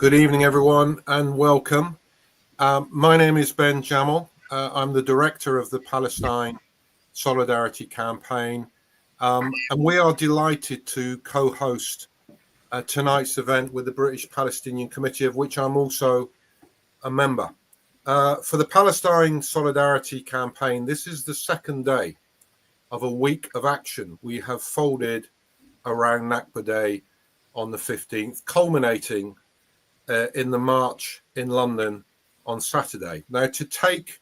Good evening, everyone, and welcome. My name is Ben Jamal. I'm the director of the Palestine Solidarity Campaign, and we are delighted to co-host tonight's event with the British Palestinian Committee, of which I'm also a member. For the Palestine Solidarity Campaign, this is the second day of a week of action we have folded around Nakba Day on the 15th, culminating in the march in London on Saturday. Now, to take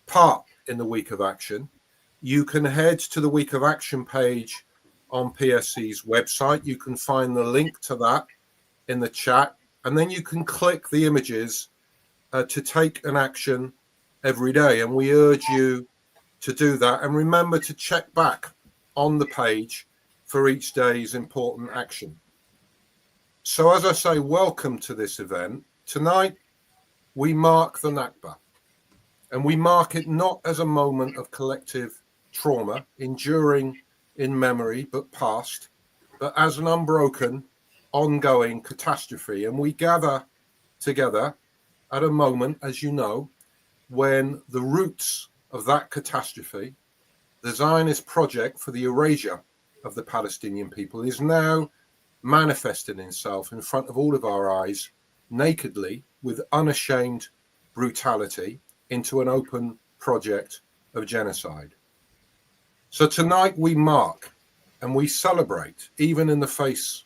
part in the Week of Action, you can head to the Week of Action page on PSC's website. You can find the link to that in the chat, and then you can click the images to take an action every day. And we urge you to do that. And remember to check back on the page for each day's important action. So as I say, welcome to this event. Tonight, we mark the Nakba, and we mark it not as a moment of collective trauma, enduring in memory but past, but as an unbroken, ongoing catastrophe. And we gather together at a moment, as you know, when the roots of that catastrophe, the Zionist project for the erasure of the Palestinian people, is now manifesting itself in front of all of our eyes, nakedly, with unashamed brutality, into an open project of genocide. So tonight we mark and we celebrate, even in the face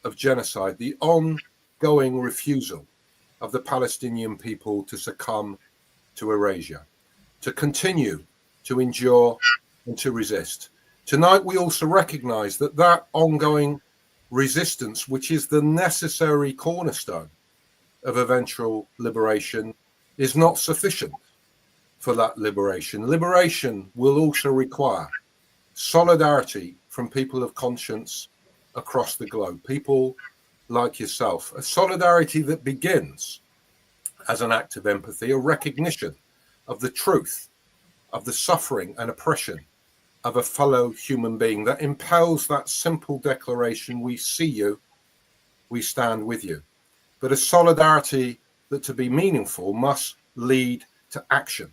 of genocide, the ongoing refusal of the Palestinian people to succumb to erasure, to continue to endure and to resist. Tonight we also recognize that that ongoing resistance, which is the necessary cornerstone of eventual liberation, is not sufficient for that liberation. Liberation will also require solidarity from people of conscience across the globe, people like yourself, a solidarity that begins as an act of empathy, a recognition of the truth of the suffering and oppression of a fellow human being, that impels that simple declaration: we see you, we stand with you. But a solidarity that, to be meaningful, must lead to action,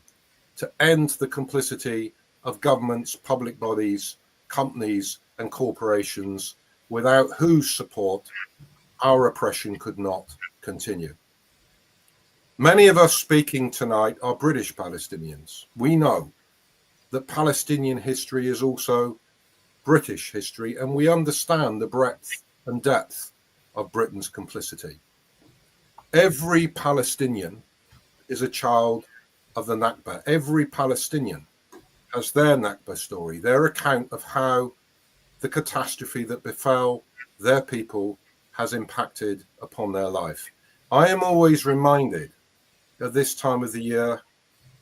to end the complicity of governments, public bodies, companies and corporations, without whose support our oppression could not continue. Many of us speaking tonight are British Palestinians. We know that Palestinian history is also British history, and we understand the breadth and depth of Britain's complicity. Every Palestinian is a child of the Nakba. Every Palestinian has their Nakba story, their account of how the catastrophe that befell their people has impacted upon their life. I am always reminded at this time of the year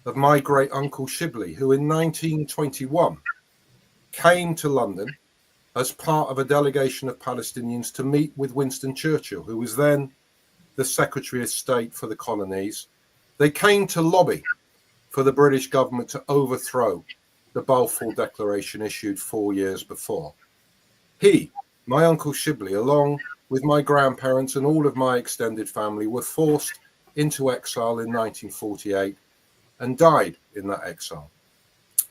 of my great uncle Shibli, who in 1921 came to London as part of a delegation of Palestinians to meet with Winston Churchill, who was then the Secretary of State for the colonies. They came to lobby for the British government to overthrow the Balfour Declaration issued 4 years before. He, my uncle Shibli, along with my grandparents and all of my extended family, were forced into exile in 1948 and died in that exile.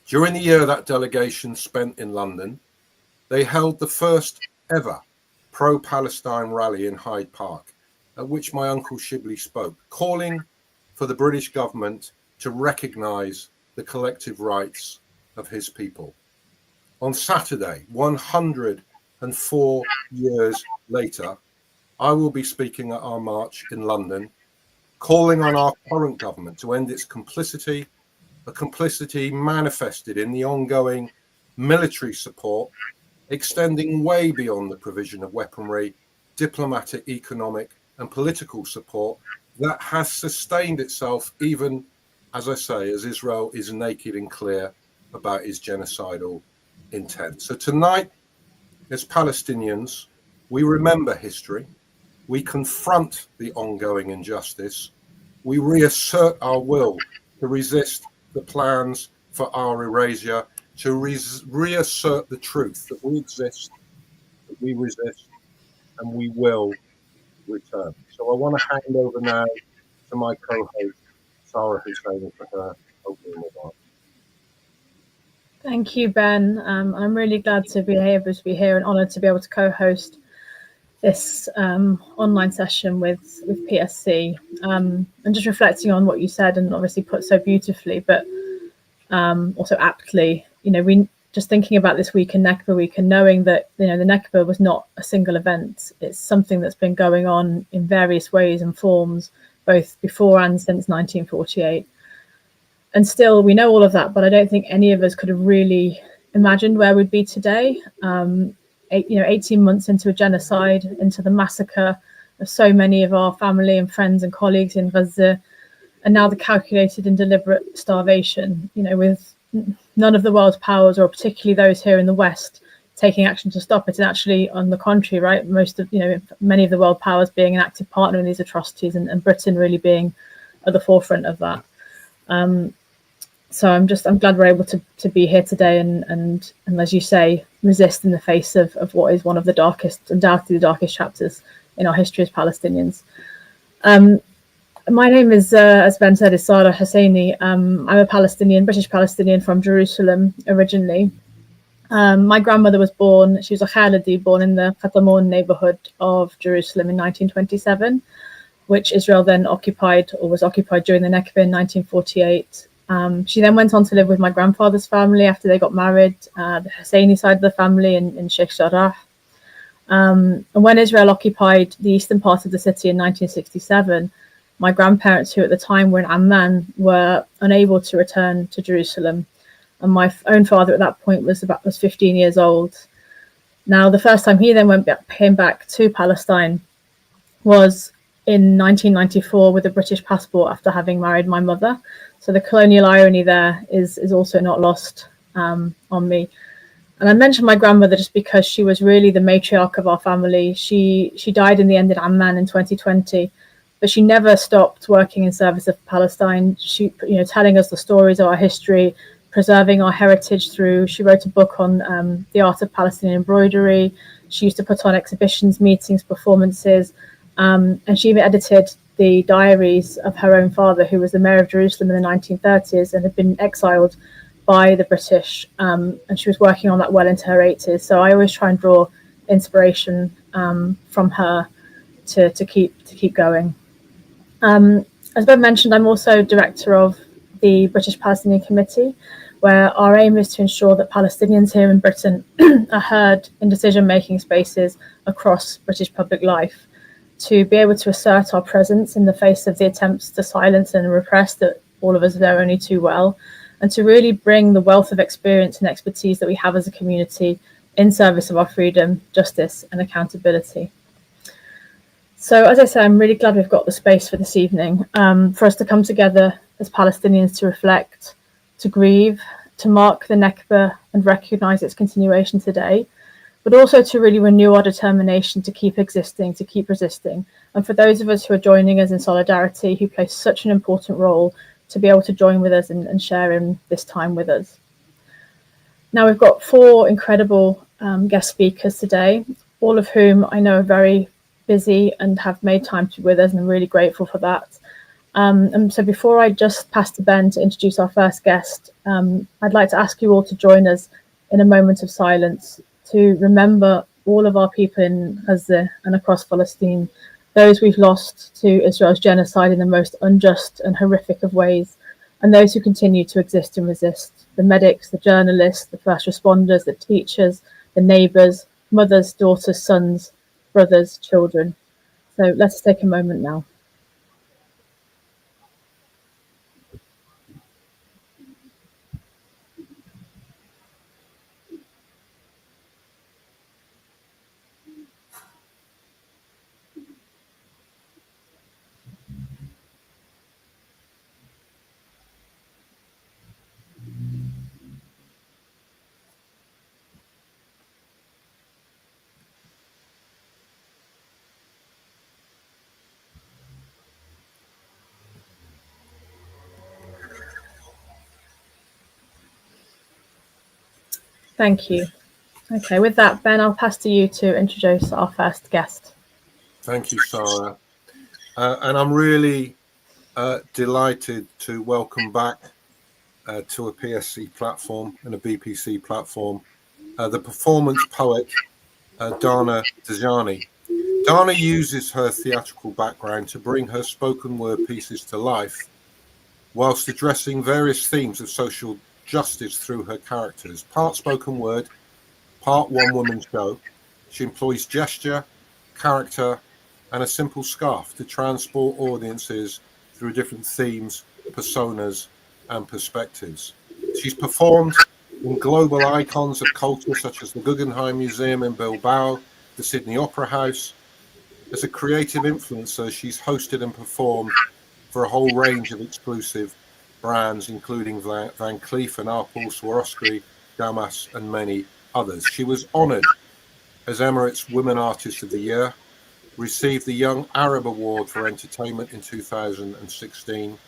During the year that delegation spent in London, they held the first ever pro-Palestine rally in Hyde Park, at which my uncle Shibli spoke, calling for the British government to recognise the collective rights of his people. On Saturday, 104 years later, I will be speaking at our march in London, calling on our current government to end its complicity, a complicity manifested in the ongoing military support, extending way beyond the provision of weaponry, diplomatic, economic and political support that has sustained itself, even, as I say, as Israel is naked and clear about its genocidal intent. So tonight, as Palestinians, we remember history, we confront the ongoing injustice, we reassert our will to resist the plans for our erasure, to reassert the truth that we exist, that we resist, and we will return. So I want to hand over now to my co-host, Sarah Hussein, for her opening remarks. Thank you, Ben. I'm really glad to be able to be here and honoured to be able to co-host this online session with PSC. And just reflecting on what you said, and obviously put so beautifully, but also aptly. We just thinking about this week in Nakba week and knowing that the Nakba was not a single event. It's something that's been going on in various ways and forms, both before and since 1948. And still, we know all of that, but I don't think any of us could have really imagined where we'd be today. 18 months into a genocide, into the massacre of so many of our family and friends and colleagues in Gaza, and now the calculated and deliberate starvation, with none of the world's powers, or particularly those here in the West, taking action to stop it. And actually, on the contrary, right, many of the world powers being an active partner in these atrocities, and Britain really being at the forefront of that. So I'm glad we're able to be here today and as you say, resist in the face of what is one of the darkest, undoubtedly the darkest chapters in our history as Palestinians. My name is, as Ben said, is Sarah Husseini. I'm a British Palestinian from Jerusalem originally. My grandmother was she was a Khalidi, born in the Qatamon neighborhood of Jerusalem in 1927, which Israel then was occupied during the Nakba in 1948. She then went on to live with my grandfather's family after they got married, the Husseini side of the family in Sheikh Jarrah. And when Israel occupied the eastern part of the city in 1967, my grandparents, who at the time were in Amman, were unable to return to Jerusalem. And my own father at that point was 15 years old. Now, the first time he then came back to Palestine was in 1994 with a British passport after having married my mother. So the colonial irony there is also not lost on me. And I mentioned my grandmother just because she was really the matriarch of our family. She died in the end in Amman in 2020, but she never stopped working in service of Palestine. She, telling us the stories of our history, preserving our heritage she wrote a book on the art of Palestinian embroidery. She used to put on exhibitions, meetings, performances, and she even edited the diaries of her own father, who was the mayor of Jerusalem in the 1930s and had been exiled by the British, and she was working on that well into her 80s. So I always try and draw inspiration from her to keep going. As Ben mentioned, I'm also director of the British Palestinian Committee, where our aim is to ensure that Palestinians here in Britain are heard in decision-making spaces across British public life, to be able to assert our presence in the face of the attempts to silence and repress that all of us know only too well, and to really bring the wealth of experience and expertise that we have as a community in service of our freedom, justice, and accountability. So, as I say, I'm really glad we've got the space for this evening for us to come together as Palestinians to reflect, to grieve, to mark the Nakba and recognise its continuation today, but also to really renew our determination to keep existing, to keep resisting. And for those of us who are joining us in solidarity, who play such an important role, to be able to join with us and share in this time with us. Now, we've got 4 incredible guest speakers today, all of whom I know are very busy and have made time to be with us, and I'm really grateful for that. And so before I just pass to Ben to introduce our first guest, I'd like to ask you all to join us in a moment of silence to remember all of our people in Gaza and across Palestine, those we've lost to Israel's genocide in the most unjust and horrific of ways, and those who continue to exist and resist, the medics, the journalists, the first responders, the teachers, the neighbours, mothers, daughters, sons, brothers, children. So let's take a moment now. Thank you. Okay, with that, Ben, I'll pass to you to introduce our first guest. Thank you, Sarah. And I'm really delighted to welcome back to a PSC platform and a BPC platform the performance poet Dana Dejani. Dana uses her theatrical background to bring her spoken word pieces to life, whilst addressing various themes of social justice through her characters. Part spoken word, part one-woman show. She employs gesture, character, and a simple scarf to transport audiences through different themes, personas, and perspectives. She's performed in global icons of culture such as the Guggenheim Museum in Bilbao, the Sydney Opera House. As a creative influencer, she's hosted and performed for a whole range of exclusive brands, including Van Cleef and Arpels, Swarovski, Damas, and many others. She was honoured as Emirates Women Artist of the Year, received the Young Arab Award for Entertainment in 2016,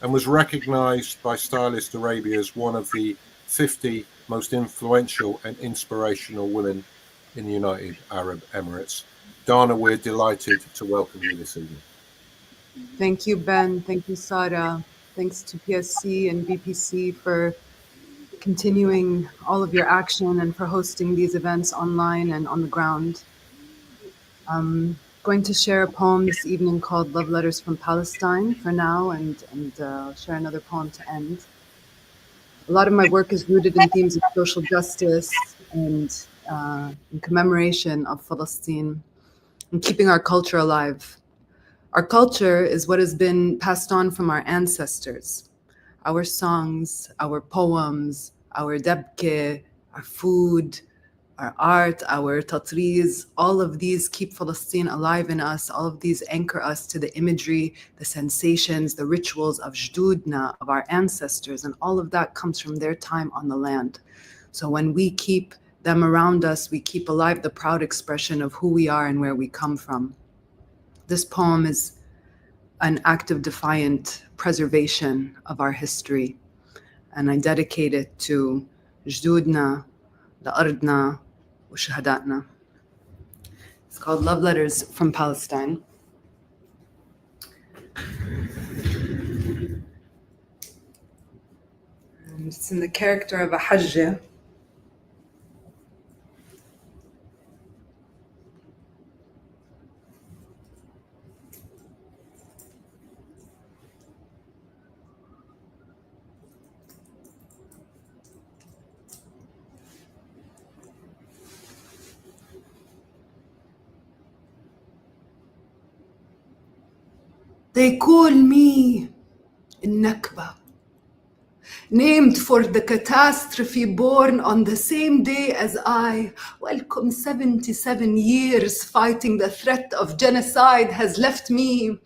and was recognised by Stylist Arabia as one of the 50 most influential and inspirational women in the United Arab Emirates. Dana, we're delighted to welcome you this evening. Thank you, Ben. Thank you, Sarah. Thanks to PSC and BPC for continuing all of your action and for hosting these events online and on the ground. I'm going to share a poem this evening called Love Letters from Palestine for now, and share another poem to end. A lot of my work is rooted in themes of social justice and in commemoration of Palestine and keeping our culture alive. Our culture is what has been passed on from our ancestors. Our songs, our poems, our debke, our food, our art, our tatriz, all of these keep Palestine alive in us. All of these anchor us to the imagery, the sensations, the rituals of jdudna, of our ancestors, and all of that comes from their time on the land. So when we keep them around us, we keep alive the proud expression of who we are and where we come from. This poem is an act of defiant preservation of our history, and I dedicate it to jdudna, لأرضنا وشهدائنا. It's called Love Letters from Palestine. And it's in the character of a hajjah. They call me Nakba, named for the catastrophe born on the same day as I welcome 77 years fighting the threat of genocide has left me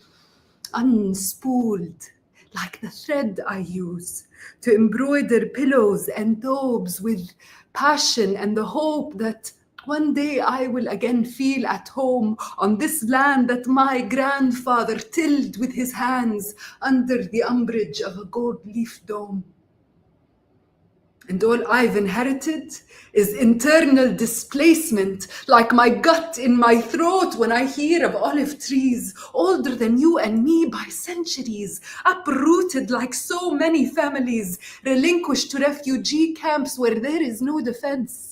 unspooled like the thread I use to embroider pillows and thobes with passion and the hope that one day I will again feel at home on this land that my grandfather tilled with his hands under the umbrage of a gold leaf dome. And all I've inherited is internal displacement, like my gut in my throat when I hear of olive trees older than you and me by centuries, uprooted like so many families, relinquished to refugee camps where there is no defense.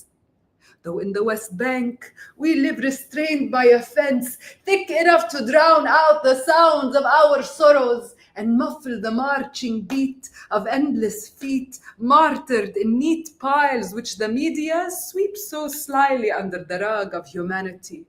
Though in the West Bank, we live restrained by a fence, thick enough to drown out the sounds of our sorrows and muffle the marching beat of endless feet, martyred in neat piles which the media sweeps so slyly under the rug of humanity.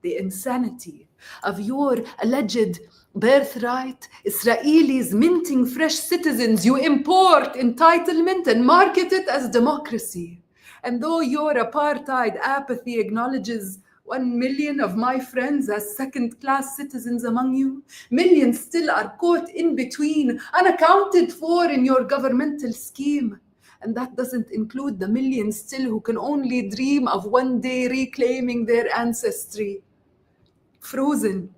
The insanity of your alleged birthright, Israelis minting fresh citizens, you import entitlement and market it as democracy. And though your apartheid apathy acknowledges 1 million of my friends as second-class citizens among you, millions still are caught in between, unaccounted for in your governmental scheme. And that doesn't include the millions still who can only dream of one day reclaiming their ancestry. Frozen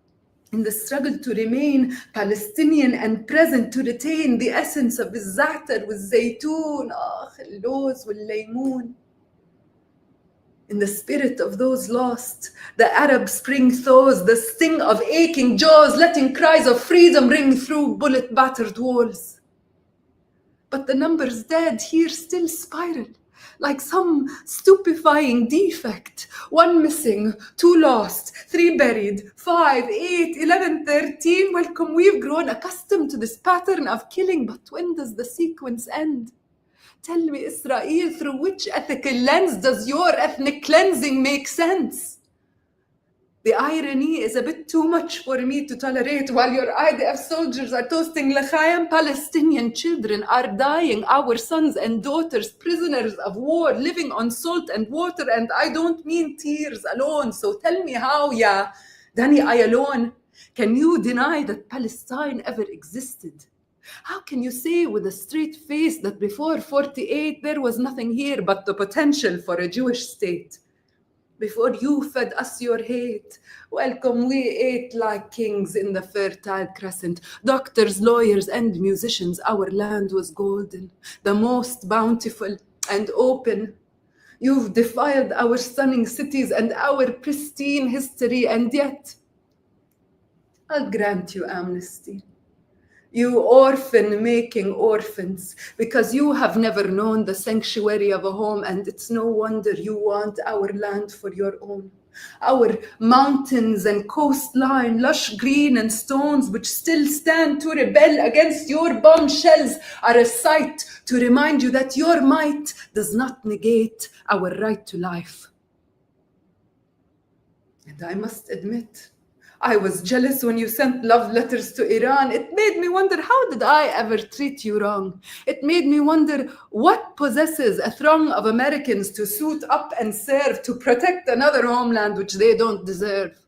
in the struggle to remain Palestinian and present to retain the essence of الزعتر والزيتون, اللوز والليمون. In the spirit of those lost, the Arab spring thaws, the sting of aching jaws, letting cries of freedom ring through bullet-battered walls. But the numbers dead here still spiral, like some stupefying defect. 1 missing, 2 lost, 3 buried, 5, 8, 11, 13. Welcome, we've grown accustomed to this pattern of killing, but when does the sequence end? Tell me, Israel, through which ethical lens does your ethnic cleansing make sense? The irony is a bit too much for me to tolerate. While your IDF soldiers are toasting l'chaim, Palestinian children are dying, our sons and daughters, prisoners of war, living on salt and water, and I don't mean tears alone. So tell me how, ya Danny Ayalon, can you deny that Palestine ever existed? How can you say with a straight face that before 48 there was nothing here but the potential for a Jewish state? Before you fed us your hate, welcome, we ate like kings in the Fertile Crescent. Doctors, lawyers, and musicians, our land was golden, the most bountiful and open. You've defiled our stunning cities and our pristine history, and yet I'll grant you amnesty. You orphan making orphans, because you have never known the sanctuary of a home, and it's no wonder you want our land for your own. Our mountains and coastline, lush green and stones which still stand to rebel against your bombshells, are a sight to remind you that your might does not negate our right to life. And I must admit, I was jealous when you sent love letters to Iran. It made me wonder, how did I ever treat you wrong? It made me wonder what possesses a throng of Americans to suit up and serve to protect another homeland which they don't deserve.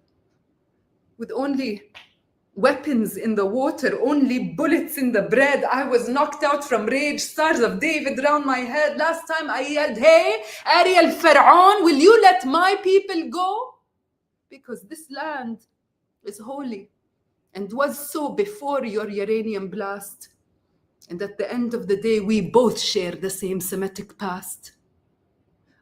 With only weapons in the water, only bullets in the bread, I was knocked out from rage, stars of David round my head. Last time I yelled, hey, Ariel Pharaoh, will you let my people go? Because this land is holy and was so before your uranium blast. And at the end of the day, we both share the same Semitic past.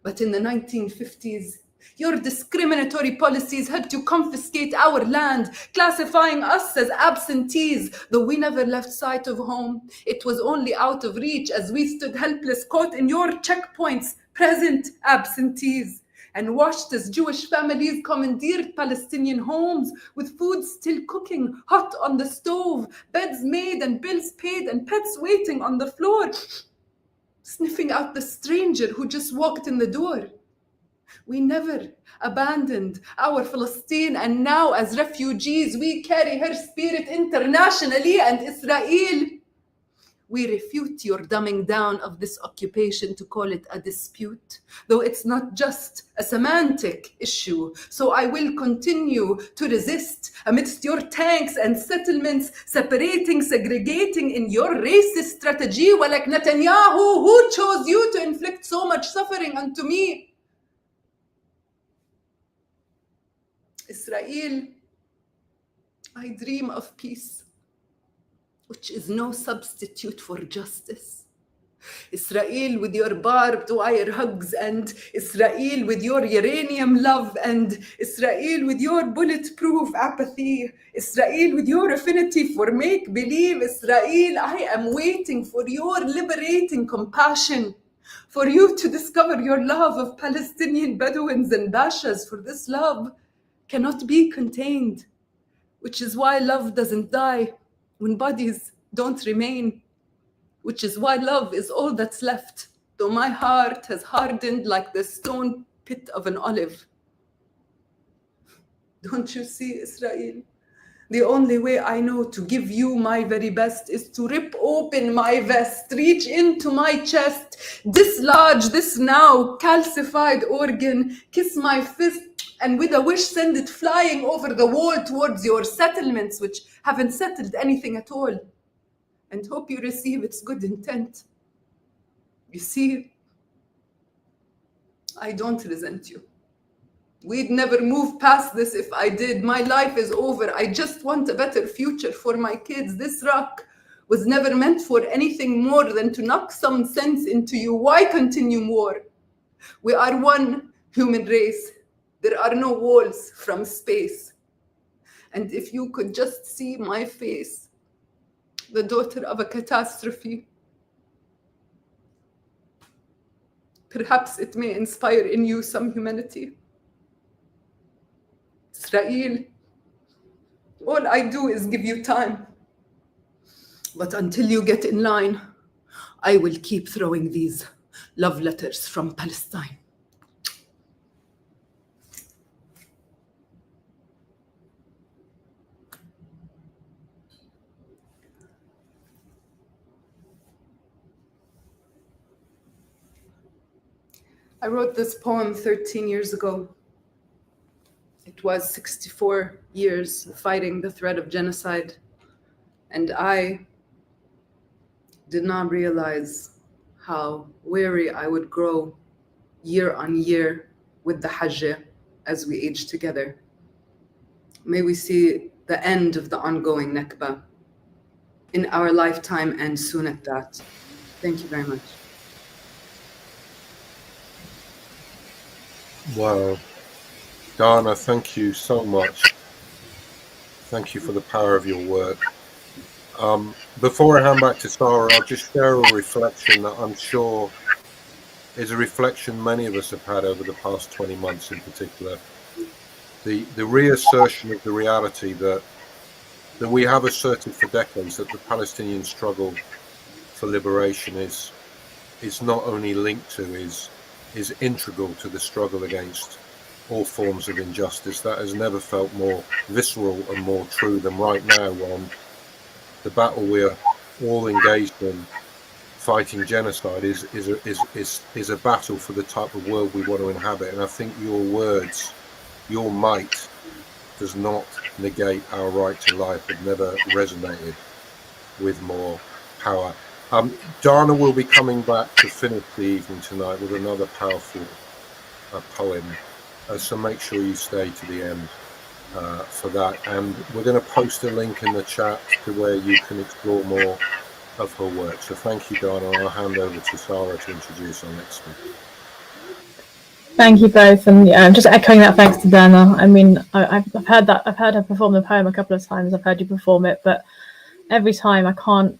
But in the 1950s, your discriminatory policies had to confiscate our land, classifying us as absentees, though we never left sight of home. It was only out of reach as we stood helpless, caught in your checkpoints, present absentees. And watched as Jewish families commandeered Palestinian homes with food still cooking, hot on the stove, beds made and bills paid, and pets waiting on the floor, sniffing out the stranger who just walked in the door. We never abandoned our Palestine, and now as refugees, we carry her spirit internationally. And Israel, we refute your dumbing down of this occupation to call it a dispute, though it's not just a semantic issue. So I will continue to resist amidst your tanks and settlements, separating, segregating in your racist strategy. Well, like Netanyahu, who chose you to inflict so much suffering unto me? Israel, I dream of peace, which is no substitute for justice. Israel with your barbed wire hugs, and Israel with your uranium love, and Israel with your bulletproof apathy, Israel with your affinity for make-believe. Israel, I am waiting for your liberating compassion, for you to discover your love of Palestinian Bedouins and Bashas, for this love cannot be contained, which is why love doesn't die when bodies don't remain, which is why love is all that's left, though my heart has hardened like the stone pit of an olive. Don't you see, Israel? The only way I know to give you my very best is to rip open my vest, reach into my chest, dislodge this now calcified organ, kiss my fist, and with a wish send it flying over the wall towards your settlements, which haven't settled anything at all, and hope you receive its good intent. You see, I don't resent you. We'd never move past this if I did. My life is over. I just want a better future for my kids. This rock was never meant for anything more than to knock some sense into you. Why continue more? We are one Human race, there are no walls from space. And if you could just see my face, the daughter of a catastrophe, perhaps it may inspire in you some humanity. Israel, all I do is give you time. But until you get in line, I will keep throwing these love letters from Palestine. I wrote this poem 13 years ago. It was 64 years fighting the threat of genocide, and I did not realize how weary I would grow year on year with the Hajj as we age together. May we see the end of the ongoing Nakba in our lifetime and soon at that. Thank you very much. Wow. Dana, thank you so much. Thank you for the power of your work. Before I hand back to Sarah, I'll just share a reflection that I'm sure is a reflection many of us have had over the past 20 months in particular. The reassertion of the reality that we have asserted for decades that the Palestinian struggle for liberation is not only linked to, is integral to the struggle against all forms of injustice. That has never felt more visceral and more true than right now, when the battle we're all engaged in, fighting genocide, is a battle for the type of world we want to inhabit. And I think your words, your might, does not negate our right to life, have never resonated with more power. Dana will be coming back to finish the evening tonight with another powerful poem, so make sure you stay to the end for that. And we're going to post a link in the chat to where you can explore more of her work. So thank you, Dana. I'll hand over to Sarah to introduce our next speaker. Thank you both, and yeah, I'm just echoing that. Thanks to Dana. I mean, I've heard her perform the poem a couple of times. I've heard you perform it, but every time I can't.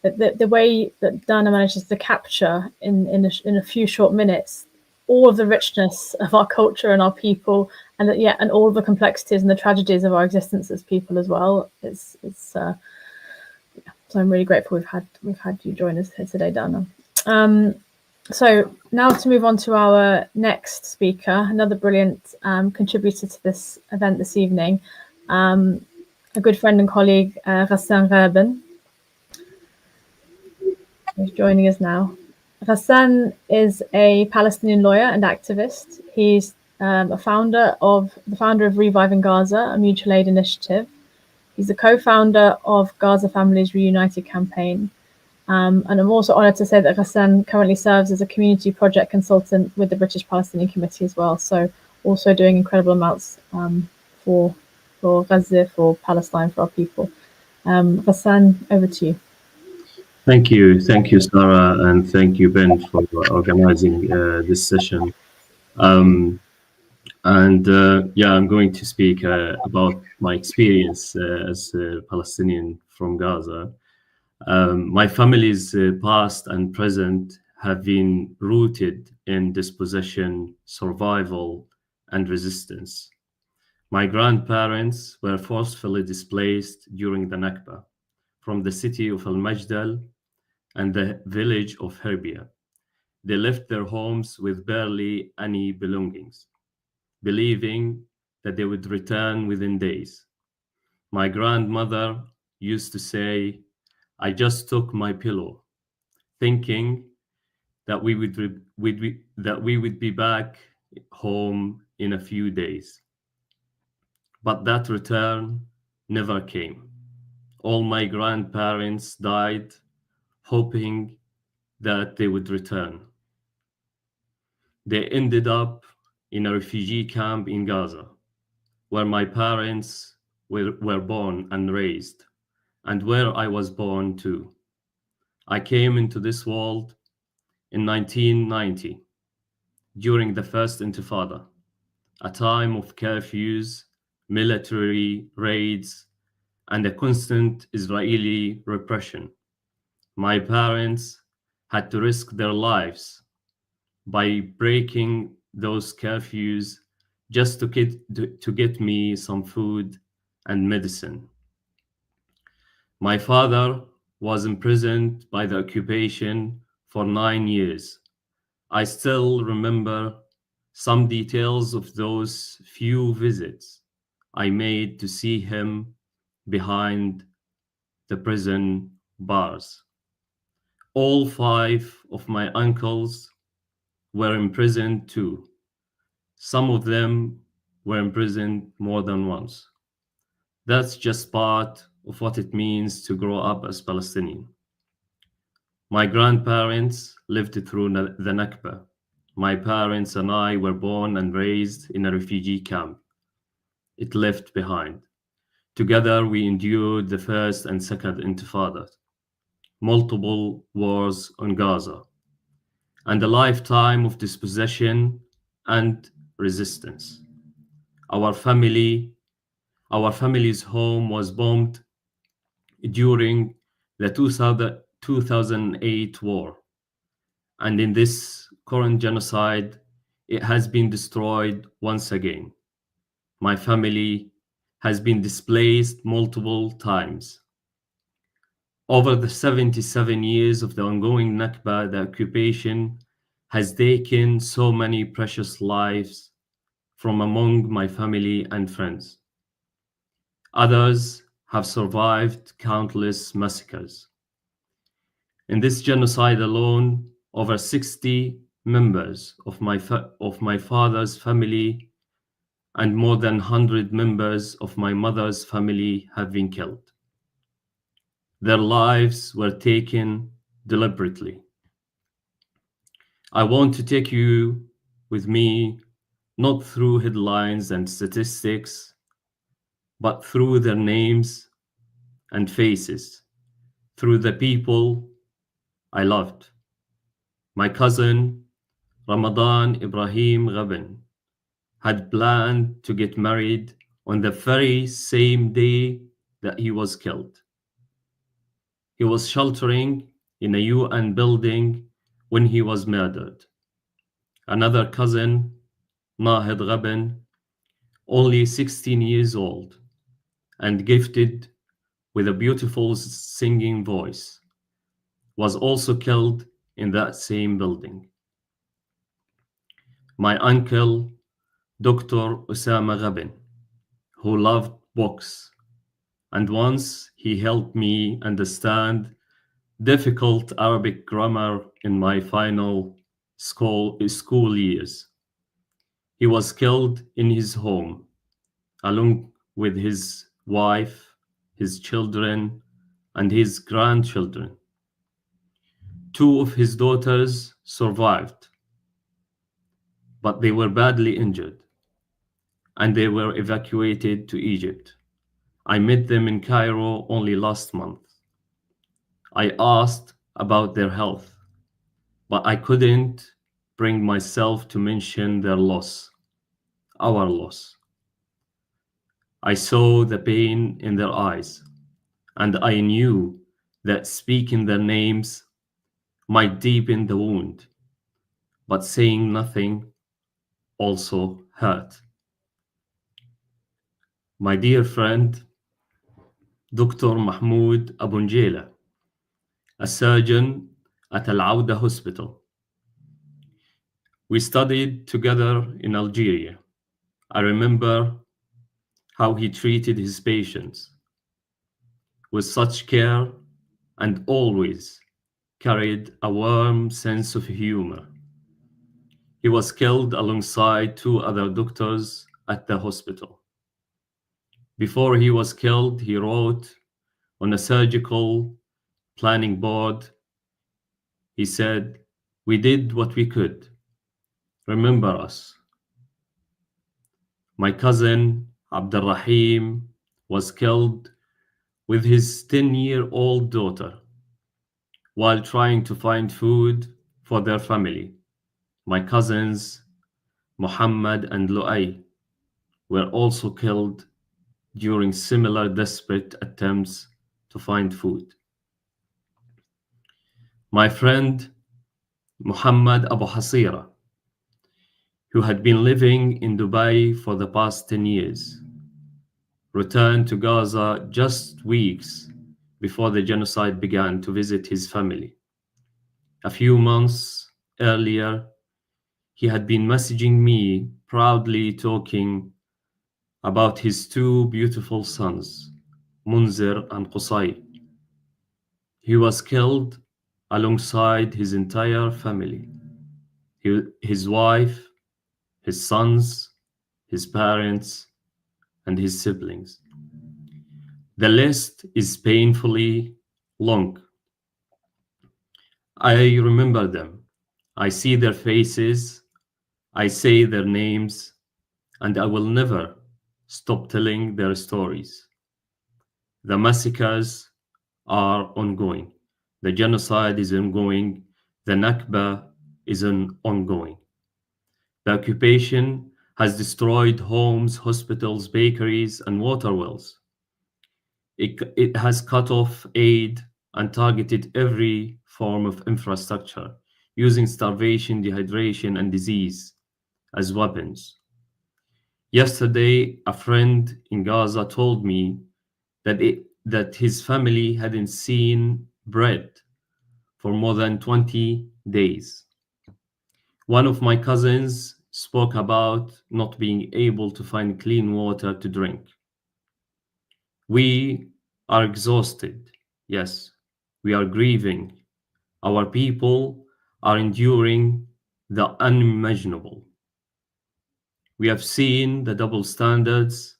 The way that Dana manages to capture in a few short minutes all of the richness of our culture and our people, and and all of the complexities and the tragedies of our existence as people as well. So I'm really grateful we've had you join us here today, Dana. So now to move on to our next speaker, another brilliant contributor to this event this evening, a good friend and colleague, Ghassan Ghaben, who's joining us now. Ghassan is a Palestinian lawyer and activist. He's the founder of Reviving Gaza, a mutual aid initiative. He's the co-founder of Gaza Families Reunited campaign. And I'm also honoured to say that Ghassan currently serves as a community project consultant with the British Palestinian Committee as well. So also doing incredible amounts for Gaza, for Palestine, for our people. Ghassan, over to you. Thank you, Sarah, and thank you, Ben, for organizing this session. I'm going to speak about my experience as a Palestinian from Gaza. My family's past and present have been rooted in dispossession, survival, and resistance. My grandparents were forcefully displaced during the Nakba from the city of Al-Majdal and the village of Herbia. They left their homes with barely any belongings, believing that they would return within days. My grandmother used to say, "I just took my pillow," thinking that we would be back home in a few days. But that return never came. All my grandparents died hoping that they would return. They ended up in a refugee camp in Gaza, where my parents were born and raised, and where I was born too. I came into this world in 1990, during the First Intifada, a time of curfews, military raids, and a constant Israeli repression. My parents had to risk their lives by breaking those curfews just to get me some food and medicine. My father was imprisoned by the occupation for 9 years. I still remember some details of those few visits I made to see him behind the prison bars. All 5 of my uncles were imprisoned too. Some of them were imprisoned more than once. That's just part of what it means to grow up as Palestinian. My grandparents lived through the Nakba. My parents and I were born and raised in a refugee camp it left behind. Together, we endured the First and Second Intifada, multiple wars on Gaza, and a lifetime of dispossession and resistance. Our family's home was bombed during the 2008 war, and in this current genocide, it has been destroyed once again. My family has been displaced multiple times. Over the 77 years of the ongoing Nakba, the occupation has taken so many precious lives from among my family and friends. Others have survived countless massacres. In this genocide alone, over 60 members of my father's family and more than 100 members of my mother's family have been killed. Their lives were taken deliberately. I want to take you with me, not through headlines and statistics, but through their names and faces, through the people I loved. My cousin, Ramadan Ibrahim Ghaben, had planned to get married on the very same day that he was killed. He was sheltering in a UN building when he was murdered. Another cousin, Nahid Ghaben, only 16 years old and gifted with a beautiful singing voice, was also killed in that same building. My uncle, Dr. Osama Ghaben, who loved books, and once he helped me understand difficult Arabic grammar in my final school years. He was killed in his home, along with his wife, his children, and his grandchildren. 2 of his daughters survived, but they were badly injured, and they were evacuated to Egypt. I met them in Cairo only last month. I asked about their health, but I couldn't bring myself to mention their loss, our loss. I saw the pain in their eyes, and I knew that speaking their names might deepen the wound, but saying nothing also hurt. My dear friend, Dr. Mahmoud Abunjela, a surgeon at Al Auda Hospital. We studied together in Algeria. I remember how he treated his patients with such care and always carried a warm sense of humor. He was killed alongside 2 other doctors at the hospital. Before he was killed, he wrote on a surgical planning board, he said, "We did what we could. Remember us." My cousin, Abdurrahim, was killed with his 10-year-old daughter while trying to find food for their family. My cousins, Muhammad, and Lu'ay were also killed during similar desperate attempts to find food. My friend Muhammad Abu Hasira, who had been living in Dubai for the past 10 years, returned to Gaza just weeks before the genocide began to visit his family. A few months earlier, he had been messaging me, proudly talking about his two beautiful sons, Munzir and Qusay. He was killed alongside his entire family, his wife, his sons, his parents, and his siblings. The list is painfully long. I remember them. I see their faces. I say their names, and I will never stop telling their stories. The massacres are ongoing. The genocide is ongoing. The Nakba is ongoing. The occupation has destroyed homes, hospitals, bakeries, and water wells. It has cut off aid and targeted every form of infrastructure, using starvation, dehydration, and disease as weapons. Yesterday, a friend in Gaza told me that his family hadn't seen bread for more than 20 days. One of my cousins spoke about not being able to find clean water to drink. We are exhausted. Yes, we are grieving. Our people are enduring the unimaginable. We have seen the double standards.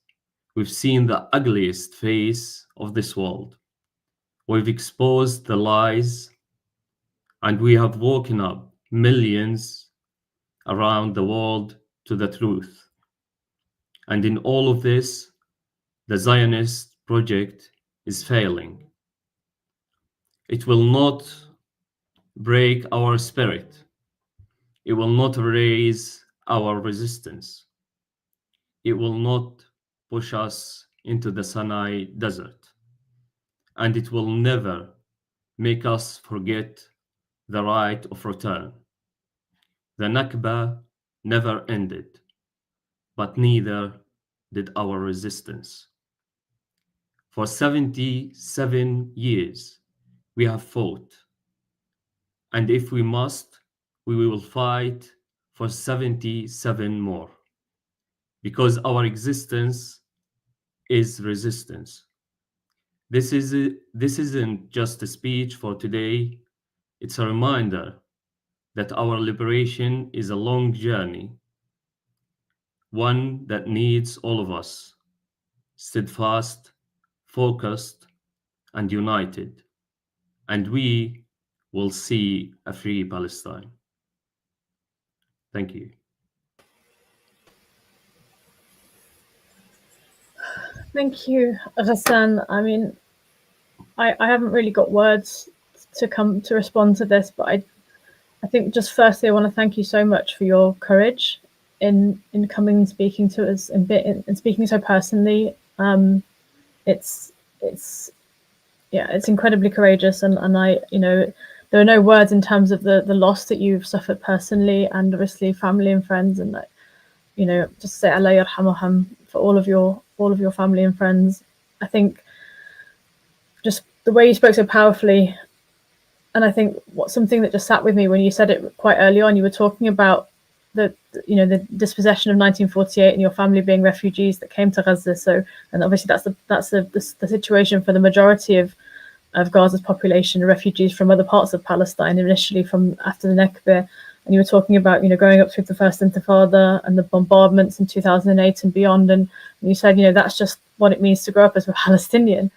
We've seen the ugliest face of this world. We've exposed the lies, and we have woken up millions around the world to the truth. And in all of this, the Zionist project is failing. It will not break our spirit. It will not raise our resistance. It will not push us into the Sinai desert. And it will never make us forget the right of return. The Nakba never ended, but neither did our resistance. For 77 years, we have fought. And if we must, we will fight for 77 more. Because our existence is resistance. This isn't just a speech for today. It's a reminder that our liberation is a long journey, one that needs all of us, steadfast, focused, and united. And we will see a free Palestine. Thank you. Thank you, Ghassan. I mean, I haven't really got words to respond to this, but I think just firstly, I want to thank you so much for your courage in coming and speaking to us and speaking so personally. It's incredibly courageous, and I, there are no words in terms of the loss that you've suffered personally, and obviously family and friends, and just say Allah yarhamuhum for all of your family and friends. I think just the way you spoke so powerfully, and I think something that just sat with me when you said it quite early on, you were talking about the dispossession of 1948 and your family being refugees that came to Gaza. So, and obviously that's the situation for the majority of Gaza's population, refugees from other parts of Palestine, initially from after the Nakba. And you were talking about, going up through the first Intifada and the bombardments in 2008 and beyond. And you said, that's just what it means to grow up as a Palestinian.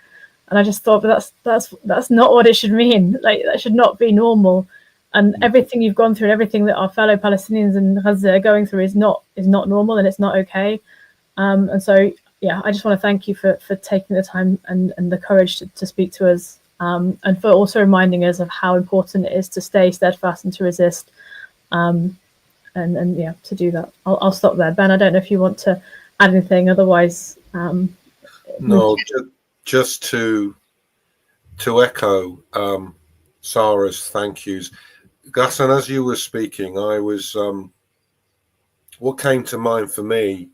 And I just thought, but that's not what it should mean. Like, that should not be normal. And everything you've gone through and everything that our fellow Palestinians in Gaza are going through is not normal, and it's not okay. And so, yeah, I just want to thank you for taking the time and the courage to speak to us, and for also reminding us of how important it is to stay steadfast and to resist. and yeah, to do that. I'll stop there. Ben, I don't know if you want to add anything, otherwise no, just to echo Sarah's thank yous. Ghassan, as you were speaking, I was what came to mind for me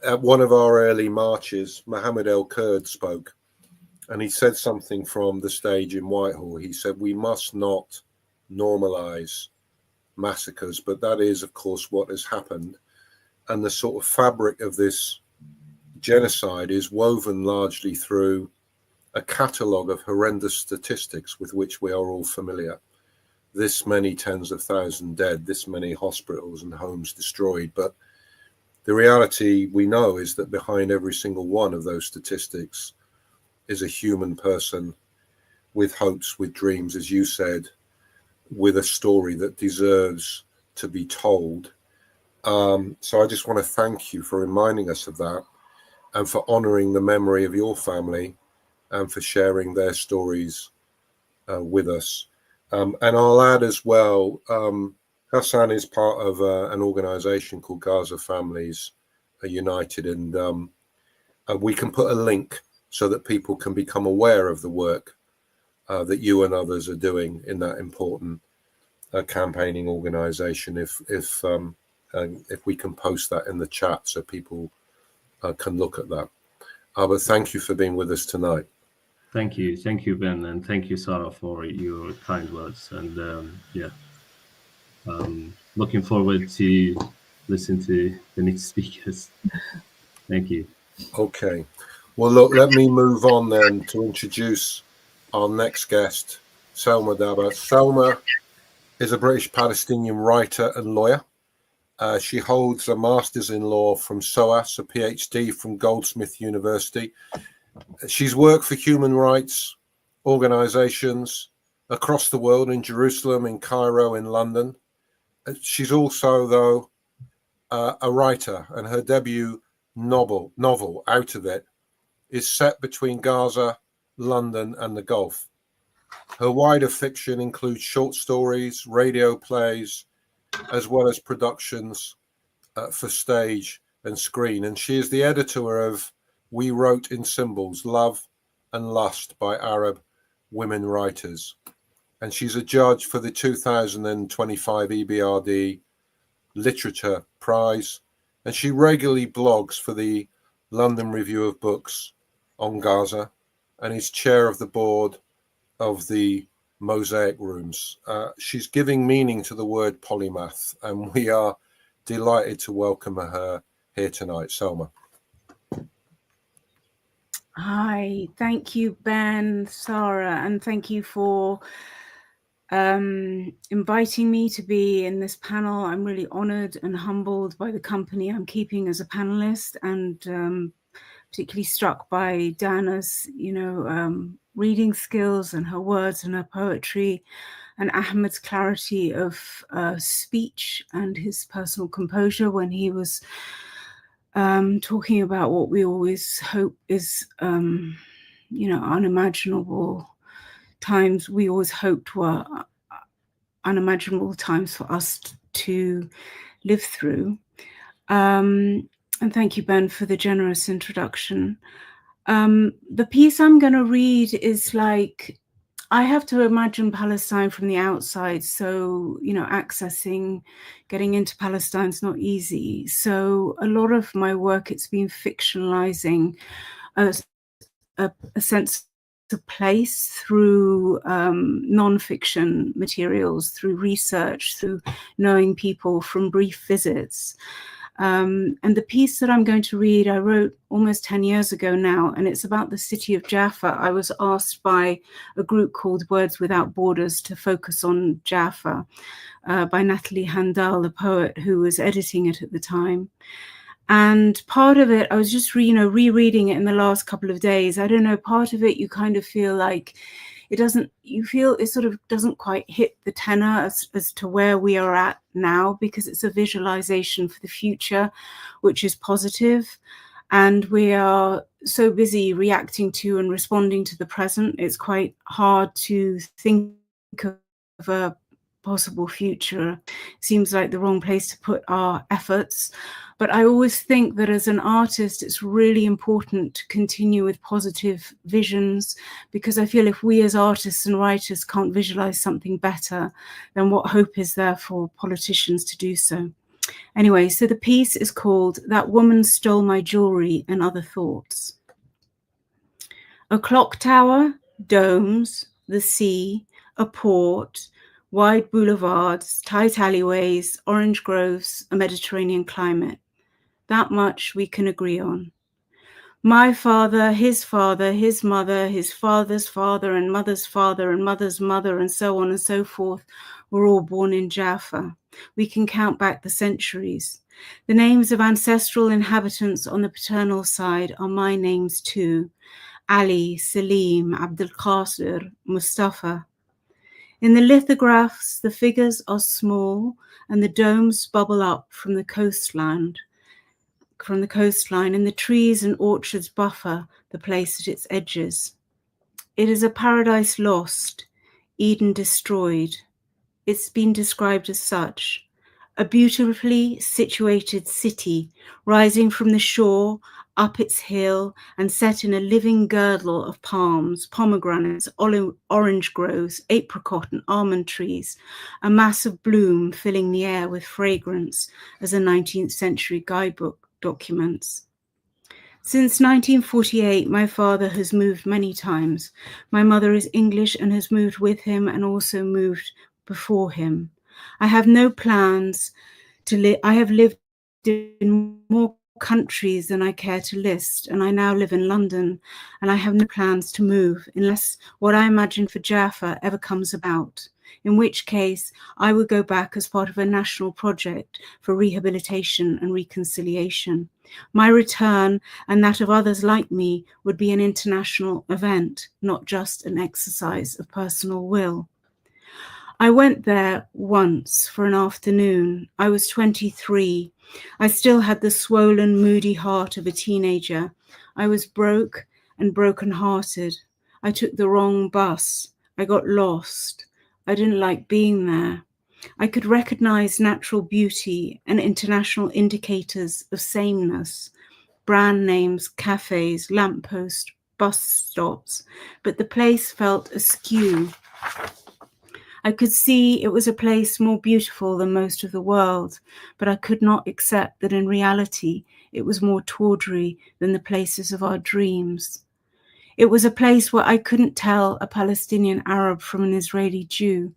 at one of our early marches, Mohammed El Kurd spoke, and he said something from the stage in Whitehall. He said, we must not normalize massacres, but that is, of course, what has happened. And the sort of fabric of this genocide is woven largely through a catalogue of horrendous statistics with which we are all familiar. This many tens of thousands dead, this many hospitals and homes destroyed. But the reality we know is that behind every single one of those statistics is a human person with hopes, with dreams, as you said, with a story that deserves to be told. So I just want to thank you for reminding us of that and for honouring the memory of your family and for sharing their stories with us. And I'll add as well, Ghassan is part of an organisation called Gaza Families United, and we can put a link so that people can become aware of the work that you and others are doing in that important campaigning organisation. If we can post that in the chat so people can look at that. But thank you for being with us tonight. Thank you, Ben, and thank you, Sarah, for your kind words. And looking forward to listen to the next speakers. Thank you. Okay. Well, look, let me move on then to introduce our next guest, Selma Daba. Selma is a British Palestinian writer and lawyer. She holds a master's in law from SOAS, a PhD from Goldsmith University. She's worked for human rights organizations across the world, in Jerusalem, in Cairo, in London. She's also, though, a writer, and her debut novel, Out of It, is set between Gaza, London, and the Gulf. Her wider fiction includes short stories, radio plays, as well as productions for stage and screen. And she is the editor of We Wrote in Symbols, Love and Lust by Arab Women Writers. And she's a judge for the 2025 EBRD Literature Prize. And she regularly blogs for the London Review of Books on Gaza and is chair of the board of the Mosaic Rooms. She's giving meaning to the word polymath, and we are delighted to welcome her here tonight. Selma. Hi, thank you, Ben, Sarah, and thank you for inviting me to be in this panel. I'm really honored and humbled by the company I'm keeping as a panelist, and particularly struck by Diana's, reading skills and her words and her poetry, and Ahmed's clarity of speech and his personal composure when he was talking about what we always hope is, unimaginable times. We always hoped were unimaginable times for us to live through. And thank you, Ben, for the generous introduction. The piece I'm going to read is like, I have to imagine Palestine from the outside. So, getting into Palestine is not easy. So a lot of my work, it's been fictionalizing a sense of place through nonfiction materials, through research, through knowing people from brief visits. And the piece that I'm going to read, I wrote almost 10 years ago now, and it's about the city of Jaffa. I was asked by a group called Words Without Borders to focus on Jaffa by Natalie Handel, the poet who was editing it at the time. And part of it, I was just rereading it in the last couple of days. I don't know, part of it you kind of feel like it sort of doesn't quite hit the tenor as to where we are at now, because it's a visualization for the future, which is positive. And we are so busy reacting to and responding to the present. It's quite hard to think of a possible future seems like the wrong place to put our efforts. But I always think that as an artist, it's really important to continue with positive visions, because I feel if we as artists and writers can't visualize something better, then what hope is there for politicians to do so? Anyway, so the piece is called That Woman Stole My Jewelry and Other Thoughts. A clock tower, domes, the sea, a port, wide boulevards, tight alleyways, orange groves, a Mediterranean climate. That much we can agree on. My father, his mother, his father's father, and mother's mother, and so on and so forth, were all born in Jaffa. We can count back the centuries. The names of ancestral inhabitants on the paternal side are my names too. Ali, Salim, Abdul Qadir, Mustafa. In the lithographs, the figures are small and the domes bubble up from the coastline, and the trees and orchards buffer the place at its edges. It is a paradise lost, Eden destroyed. It's been described as such. A beautifully situated city rising from the shore, up its hill, and set in a living girdle of palms, pomegranates, orange groves, apricot and almond trees, a mass of bloom filling the air with fragrance, as a 19th century guidebook documents. Since 1948, my father has moved many times. My mother is English and has moved with him and also moved before him. I have no plans to live. I have lived in more countries than I care to list, and I now live in London, and I have no plans to move unless what I imagine for Jaffa ever comes about, in which case I would go back as part of a national project for rehabilitation and reconciliation. My return and that of others like me would be an international event, not just an exercise of personal will. I went there once for an afternoon. I was 23. I still had the swollen, moody heart of a teenager. I was broke and broken-hearted. I took the wrong bus. I got lost. I didn't like being there. I could recognize natural beauty and international indicators of sameness, brand names, cafes, lampposts, bus stops, but the place felt askew. I could see it was a place more beautiful than most of the world, but I could not accept that in reality it was more tawdry than the places of our dreams. It was a place where I couldn't tell a Palestinian Arab from an Israeli Jew.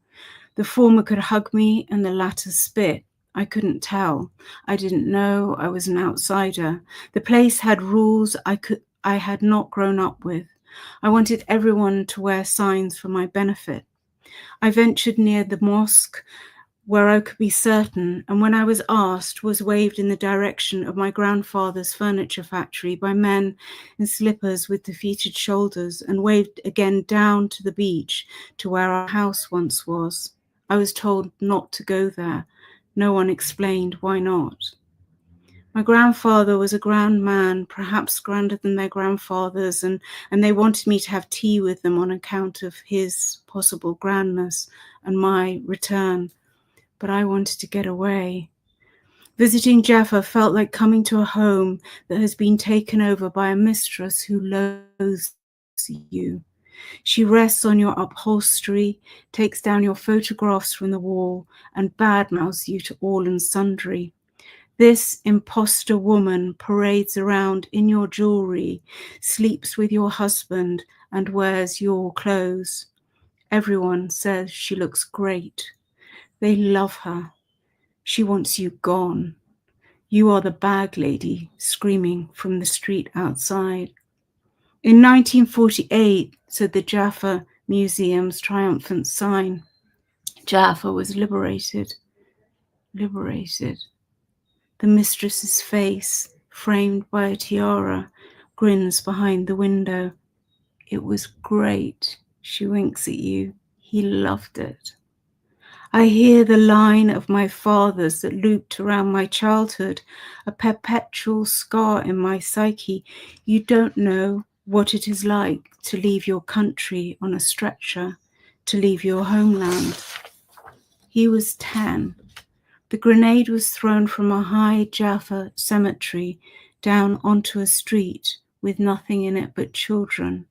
The former could hug me and the latter spit. I couldn't tell. I didn't know. I was an outsider. The place had rules I had not grown up with. I wanted everyone to wear signs for my benefit. I ventured near the mosque where I could be certain, and when I was asked, was waved in the direction of my grandfather's furniture factory by men in slippers with defeated shoulders, and waved again down to the beach to where our house once was. I was told not to go there. No one explained why not. My grandfather was a grand man, perhaps grander than their grandfathers, and they wanted me to have tea with them on account of his possible grandness and my return. But I wanted to get away. Visiting Jaffa felt like coming to a home that has been taken over by a mistress who loathes you. She rests on your upholstery, takes down your photographs from the wall, and badmouths you to all and sundry. This imposter woman parades around in your jewelry, sleeps with your husband, and wears your clothes. Everyone says she looks great. They love her. She wants you gone. You are the bag lady screaming from the street outside. In 1948, said the Jaffa Museum's triumphant sign, Jaffa was liberated. Liberated. The mistress's face, framed by a tiara, grins behind the window. It was great. She winks at you. He loved it. I hear the line of my father's that looped around my childhood, a perpetual scar in my psyche. You don't know what it is like to leave your country on a stretcher, to leave your homeland. He was 10. The grenade was thrown from a high Jaffa cemetery down onto a street with nothing in it but children.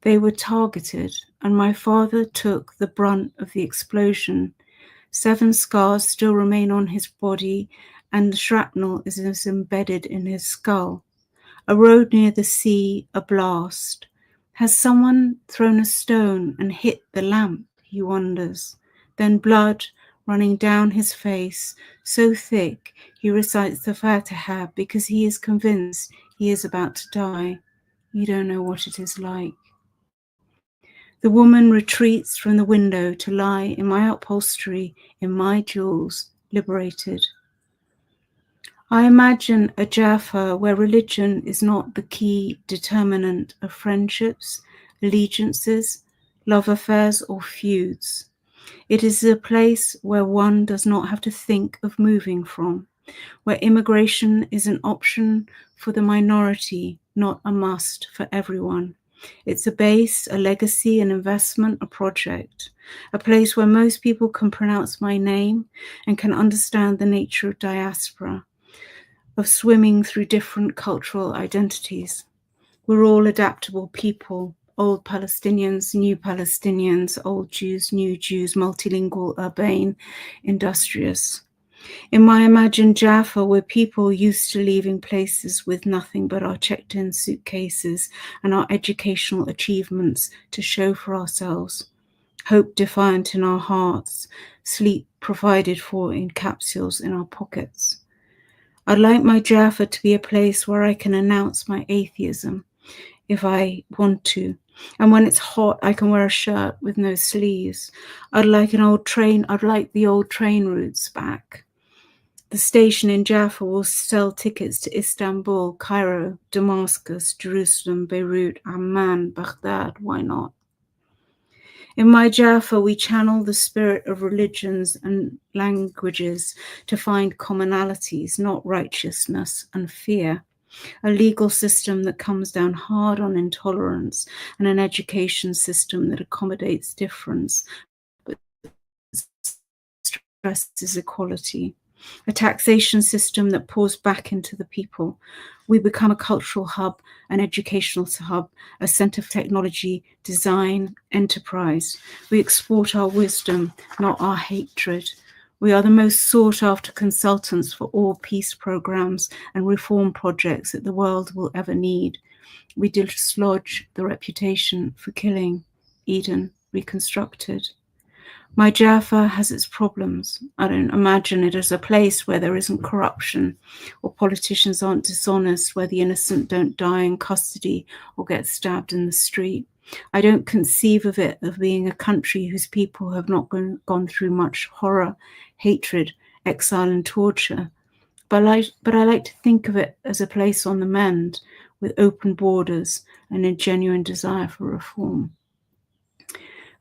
They were targeted, and my father took the brunt of the explosion. 7 scars still remain on his body, and the shrapnel is embedded in his skull. A road near the sea, a blast. Has someone thrown a stone and hit the lamp, he wonders. Then blood running down his face, so thick he recites the Fatiha because he is convinced he is about to die. You don't know what it is like. The woman retreats from the window to lie in my upholstery, in my jewels, liberated. I imagine a Jaffa where religion is not the key determinant of friendships, allegiances, love affairs, or feuds. It is a place where one does not have to think of moving from, where immigration is an option for the minority, not a must for everyone. It's a base, a legacy, an investment, a project, a place where most people can pronounce my name and can understand the nature of diaspora, of swimming through different cultural identities. We're all adaptable people, old Palestinians, new Palestinians, old Jews, new Jews, multilingual, urbane, industrious. In my imagined Jaffa, we're people used to leaving places with nothing but our checked-in suitcases and our educational achievements to show for ourselves. Hope defiant in our hearts, sleep provided for in capsules in our pockets. I'd like my Jaffa to be a place where I can announce my atheism if I want to. And when it's hot, I can wear a shirt with no sleeves. I'd like the old train routes back. The station in Jaffa will sell tickets to Istanbul, Cairo, Damascus, Jerusalem, Beirut, Amman, Baghdad. Why not? In my Jaffa, we channel the spirit of religions and languages to find commonalities, not righteousness and fear. A legal system that comes down hard on intolerance, and an education system that accommodates difference but stresses equality. A taxation system that pours back into the people. We become a cultural hub, an educational hub, a center for technology, design, enterprise. We export our wisdom, not our hatred. We are the most sought after consultants for all peace programs and reform projects that the world will ever need. We dislodge the reputation for killing. Eden reconstructed. My Jaffa has its problems. I don't imagine it as a place where there isn't corruption, or politicians aren't dishonest, where the innocent don't die in custody or get stabbed in the street. I don't conceive of it as being a country whose people have not gone through much horror, hatred, exile, and torture. But I like to think of it as a place on the mend, with open borders and a genuine desire for reform.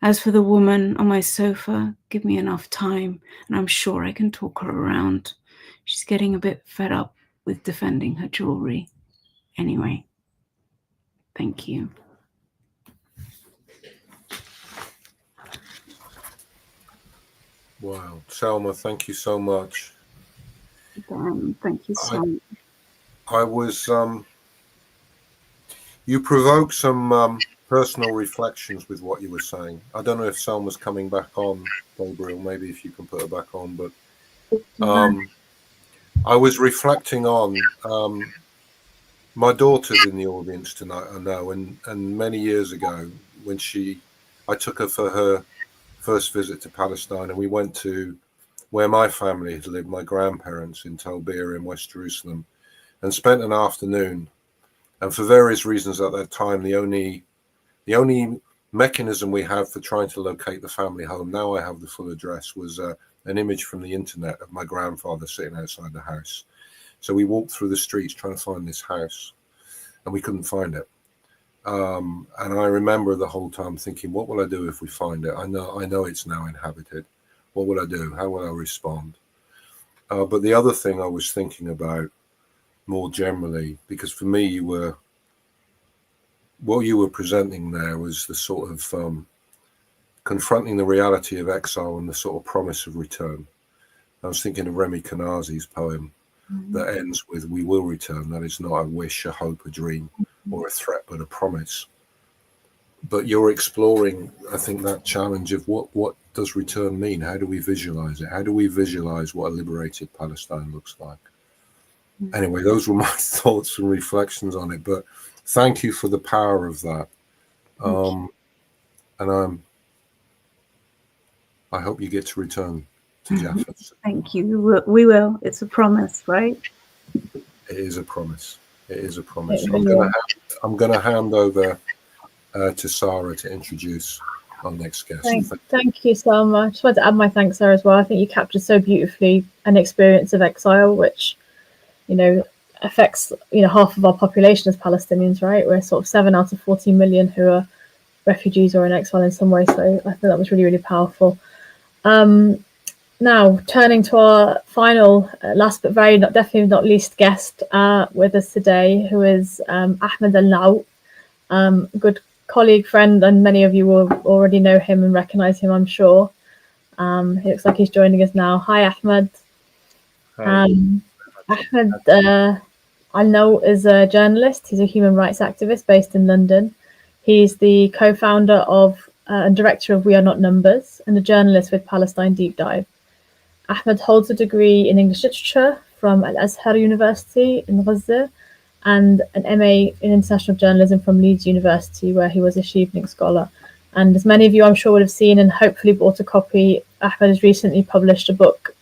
As for the woman on my sofa, give me enough time, and I'm sure I can talk her around. She's getting a bit fed up with defending her jewelry. Anyway, thank you. Wow, Selma, thank you so much. Thank you so much. I was, you provoked some personal reflections with what you were saying. I don't know if Selma's coming back on, Gabriel, maybe if you can put her back on, but I was reflecting on, my daughter's in the audience tonight, I know, and many years ago when I took her for her first visit to Palestine, and we went to where my family had lived, my grandparents in Talbia in West Jerusalem, and spent an afternoon. And for various reasons at that time, the only mechanism we had for trying to locate the family home, now I have the full address, was an image from the internet of my grandfather sitting outside the house. So we walked through the streets trying to find this house, and we couldn't find it. And I remember the whole time thinking, what will I do if we find it? I know it's now inhabited. What will I do? How will I respond? But the other thing I was thinking about more generally, because for me, what you were presenting there was the sort of confronting the reality of exile and the sort of promise of return. I was thinking of Remy Canarsi's poem that ends with, "We will return. That is not a wish, a hope, a dream, or a threat, but a promise." But you're exploring, I think, that challenge of what does return mean? How do we visualize it? How do we visualize what a liberated Palestine looks like? Anyway, those were my thoughts and reflections on it. But thank you for the power of that. And I hope you get to return to Jaffa. Thank you. We will. It's a promise, right? It is a promise. It is a promise. It really I'm going to hand over to Sarah to introduce our next guest. Thank you so much. I just wanted to add my thanks, Sarah, as well. I think you captured so beautifully an experience of exile, which, affects, half of our population as Palestinians, right? We're sort of 7 out of 40 million who are refugees or in exile in some way. So I think that was really, really powerful. Now, turning to our final, last but definitely not least guest with us today, who is Ahmed Al-Naout, a good colleague, friend, and many of you will already know him and recognize him, I'm sure. He looks like he's joining us now. Hi, Ahmed. Hi. Ahmed Al-Naout is a journalist. He's a human rights activist based in London. He's the co-founder of and director of We Are Not Numbers and a journalist with Palestine Deep Dive. Ahmed holds a degree in English literature from Al-Azhar University in Gaza and an MA in international journalism from Leeds University, where he was a Evening Scholar. And as many of you, I'm sure, would have seen and hopefully bought a copy, Ahmed has recently published a book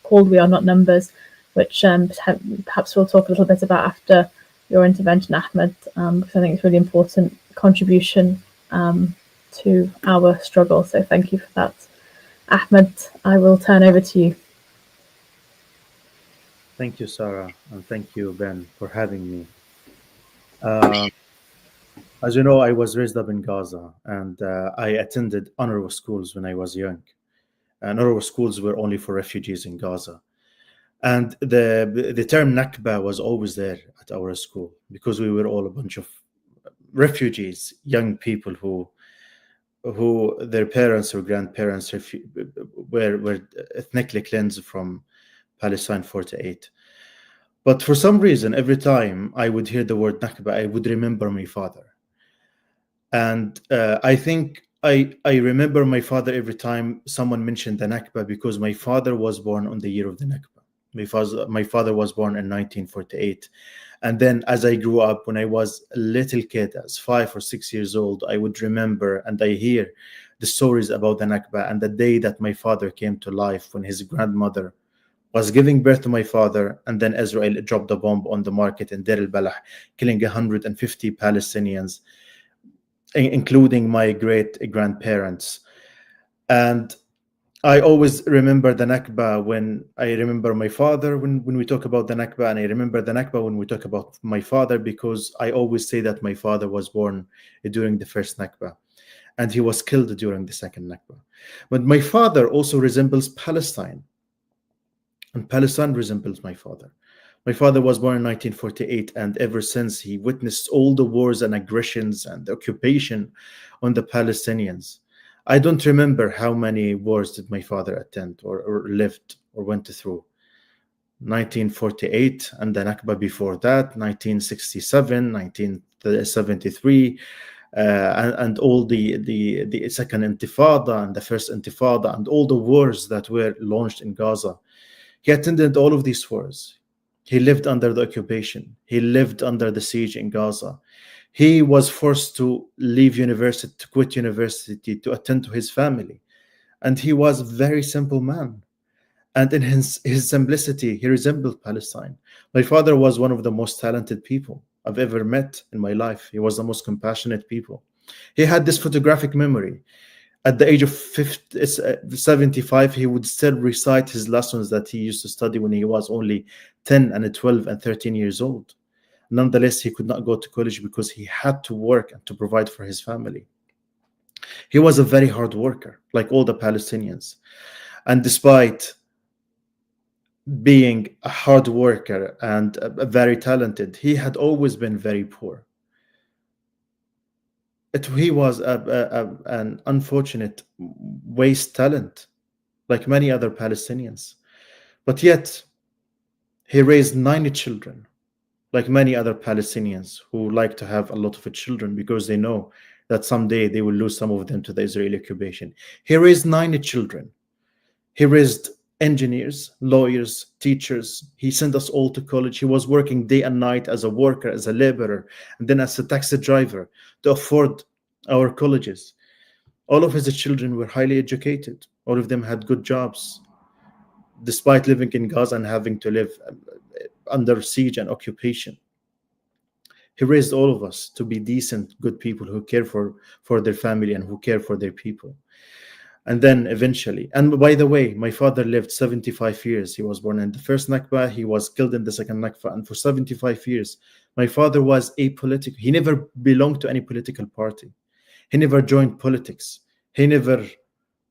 called We Are Not Numbers, which perhaps we'll talk a little bit about after your intervention, Ahmed, because I think it's a really important contribution to our struggle. So thank you for that. Ahmed, I will turn over to you. Thank you, Sarah, and thank you, Ben, for having me. As you know, I was raised up in Gaza, and I attended UNRWA schools when I was young. And UNRWA schools were only for refugees in Gaza. And the term Nakba was always there at our school because we were all a bunch of refugees, young people who their parents or grandparents were ethnically cleansed from Palestine 48. But for some reason, every time I would hear the word Nakba, I would remember my father. And I think I remember my father every time someone mentioned the Nakba because my father was born on the year of the Nakba. My father was born in 1948. And then as I grew up, when I was a little kid, as 5 or 6 years old, I would remember and I hear the stories about the Nakba and the day that my father came to life when his grandmother was giving birth to my father, and then Israel dropped a bomb on the market in Deir al-Balah, killing 150 Palestinians, including my great-grandparents. And I always remember the Nakba when I remember my father when we talk about the Nakba, and I remember the Nakba when we talk about my father because I always say that my father was born during the first Nakba and he was killed during the second Nakba. But my father also resembles Palestine, and Palestine resembles my father. My father was born in 1948, and ever since he witnessed all the wars and aggressions and occupation on the Palestinians. I don't remember how many wars did my father attend or lived or went through. 1948 and the Nakba before that, 1967, 1973, and all the second Intifada and the first Intifada and all the wars that were launched in Gaza. He attended all of these wars. He lived under the occupation. He lived under the siege in Gaza. He was forced to leave university, to quit university, to attend to his family. And he was a very simple man. And in his simplicity, he resembled Palestine. My father was one of the most talented people I've ever met in my life. He was the most compassionate people. He had this photographic memory. At the age of 75, he would still recite his lessons that he used to study when he was only 10 and 12 and 13 years old. Nonetheless, he could not go to college because he had to work and to provide for his family. He was a very hard worker, like all the Palestinians. And despite being a hard worker and very talented, he had always been very poor. He was an unfortunate waste talent, like many other Palestinians. But yet, he raised 9 children, like many other Palestinians who like to have a lot of children because they know that someday they will lose some of them to the Israeli occupation. He raised 9 children. He raised engineers, lawyers, teachers. He sent us all to college. He was working day and night as a worker, as a laborer, and then as a taxi driver to afford our colleges. All of his children were highly educated. All of them had good jobs, despite living in Gaza and having to live under siege and occupation. He raised all of us to be decent, good people who care for their family and who care for their people. And then eventually, and by the way, my father lived 75 years. He was born in the first Nakba. He was killed in the second Nakba. And for 75 years, my father was apolitical. He never belonged to any political party. He never joined politics. He never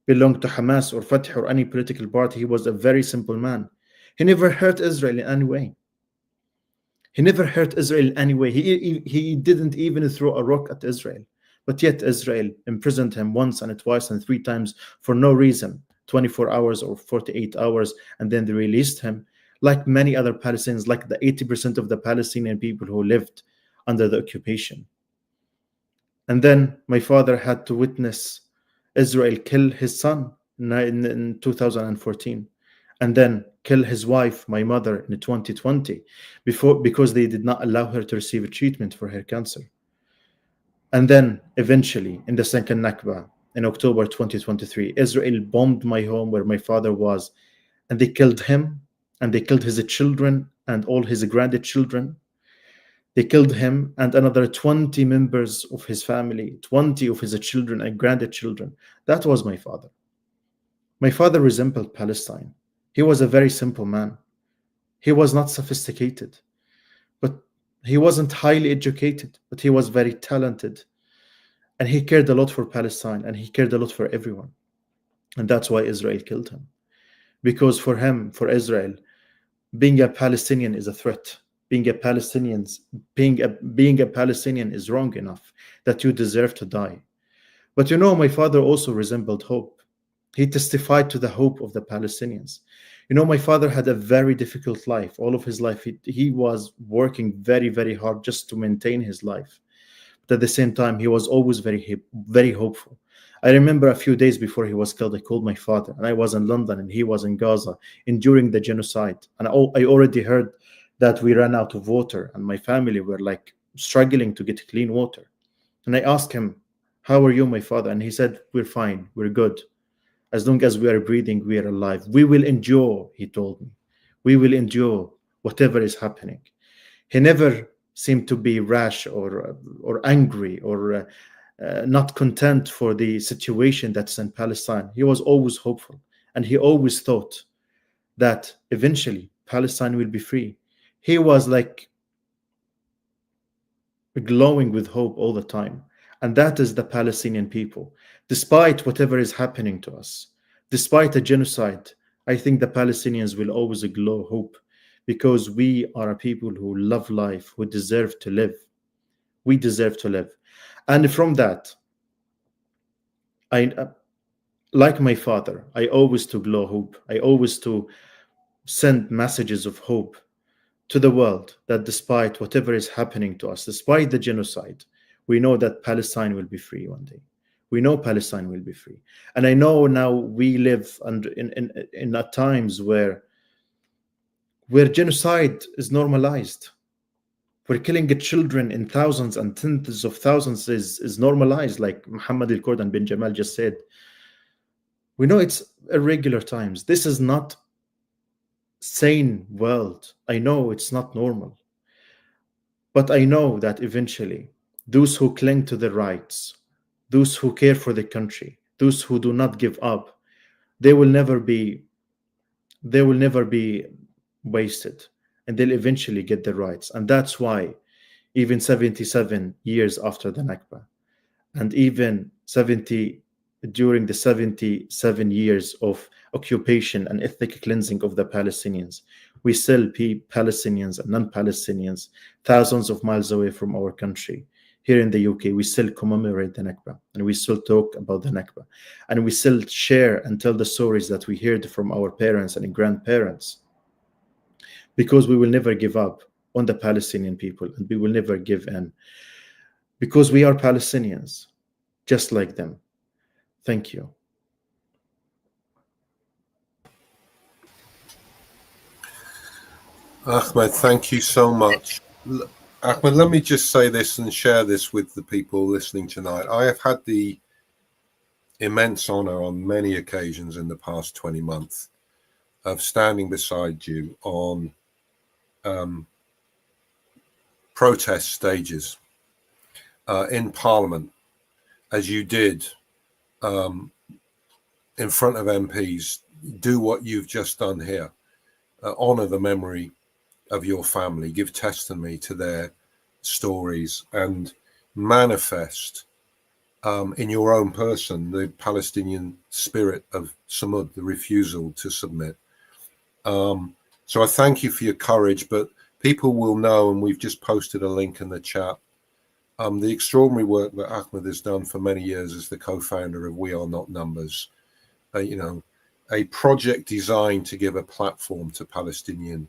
belonged to Hamas or Fatah or any political party. He was a very simple man. He never hurt Israel in any way. He never hurt Israel in any way. He didn't even throw a rock at Israel. But yet Israel imprisoned him once and twice and 3 times for no reason, 24 hours or 48 hours, and then they released him, like many other Palestinians, like the 80% of the Palestinian people who lived under the occupation. And then my father had to witness Israel kill his son in 2014, and then kill his wife, my mother, in 2020, because they did not allow her to receive a treatment for her cancer. And then eventually, in the second Nakba, in October 2023, Israel bombed my home where my father was, and they killed him, and they killed his children and all his grandchildren. They killed him and another 20 members of his family, 20 of his children and grandchildren. That was my father. My father resembled Palestine. He was a very simple man. He was not sophisticated, but he wasn't highly educated, but he was very talented. And he cared a lot for Palestine, and he cared a lot for everyone. And that's why Israel killed him. Because for him, for Israel, being a Palestinian is a threat. Being a Palestinian is wrong enough that you deserve to die. But you know, my father also resembled hope. He testified to the hope of the Palestinians. You know, my father had a very difficult life. All of his life, he was working very, very hard just to maintain his life. But at the same time, he was always very, very hopeful. I remember a few days before he was killed, I called my father, and I was in London and he was in Gaza enduring the genocide. And I already heard that we ran out of water and my family were like struggling to get clean water. And I asked him, "How are you, my father?" And he said, "We're fine, we're good. As long as we are breathing, we are alive. We will endure," he told me. "We will endure whatever is happening." He never seemed to be rash or angry or not content for the situation that's in Palestine. He was always hopeful, and he always thought that eventually Palestine will be free. He was like glowing with hope all the time. And that is the Palestinian people. Despite whatever is happening to us, despite a genocide, I think the Palestinians will always glow hope, because we are a people who love life, who deserve to live. We deserve to live. And from that, like my father, I always to glow hope. I always to send messages of hope to the world, that despite whatever is happening to us, despite the genocide, we know that Palestine will be free one day. We know Palestine will be free. And I know now we live in times where genocide is normalized. Where killing children in thousands and tens of thousands is normalized, like Muhammad al-Kurd and bin Jamal just said. We know it's irregular times. This is not sane world. I know it's not normal. But I know that eventually those who cling to their rights, those who care for the country, those who do not give up, they will never be wasted, and they'll eventually get their rights. And that's why even 77 years after the Nakba, and even during the 77 years of occupation and ethnic cleansing of the Palestinians, we still Palestinians and non-Palestinians thousands of miles away from our country here in the UK, we still commemorate the Nakba, and we still talk about the Nakba, and we still share and tell the stories that we heard from our parents and grandparents, because we will never give up on the Palestinian people, and we will never give in, because we are Palestinians, just like them. Thank you. Ahmed, thank you so much. Ahmed, let me just say this and share this with the people listening tonight. I have had the immense honor on many occasions in the past 20 months of standing beside you on protest stages in Parliament, as you did in front of MPs, do what you've just done here, honor the memory of your family, give testimony to their stories, and manifest in your own person the Palestinian spirit of Samud, the refusal to submit. So I thank you for your courage, but people will know, and we've just posted a link in the chat, the extraordinary work that Ahmed has done for many years as the co-founder of We Are Not Numbers, a project designed to give a platform to Palestinian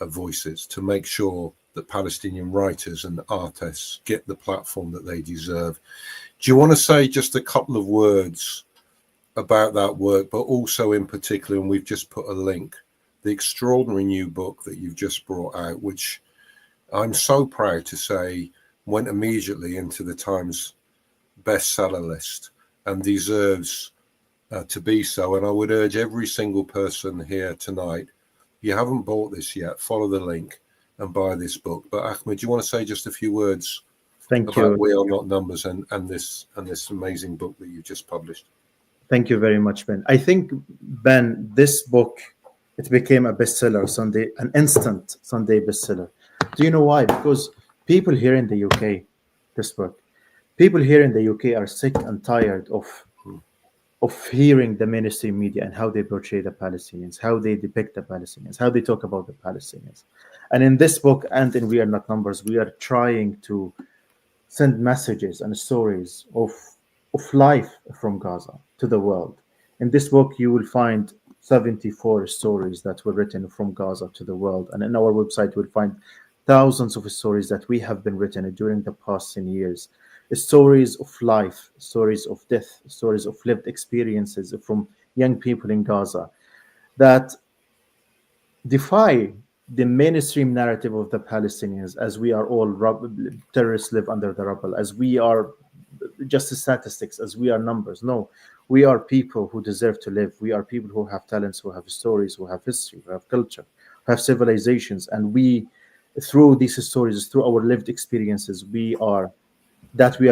voices, to make sure that Palestinian writers and artists get the platform that they deserve. Do you want to say just a couple of words about that work, but also in particular, and we've just put a link, the extraordinary new book that you've just brought out, which I'm so proud to say went immediately into the Times bestseller list and deserves to be so. And I would urge every single person here tonight, if you haven't bought this yet, follow the link and buy this book. But Ahmed, do you want to say just a few words about We Are Not Numbers and this amazing book that you just published? Thank you very much, Ben. I think, Ben, this book, it became a bestseller Sunday, an instant Sunday bestseller. Do you know why? Because people here in the UK, people here in the UK are sick and tired of hearing the mainstream media and how they portray the Palestinians, how they depict the Palestinians, how they talk about the Palestinians. And in this book and in We Are Not Numbers, we are trying to send messages and stories of life from Gaza to the world. In this book, you will find 74 stories that were written from Gaza to the world. And in our website, you will find thousands of stories that we have been written during the past 10 years. Stories of life, stories of death, stories of lived experiences from young people in Gaza that defy the mainstream narrative of the Palestinians, as we are all terrorists live under the rubble, as we are just statistics, as we are numbers. No, we are people who deserve to live. We are people who have talents, who have stories, who have history, who have culture, who have civilizations. And we, through these stories, through our lived experiences, we are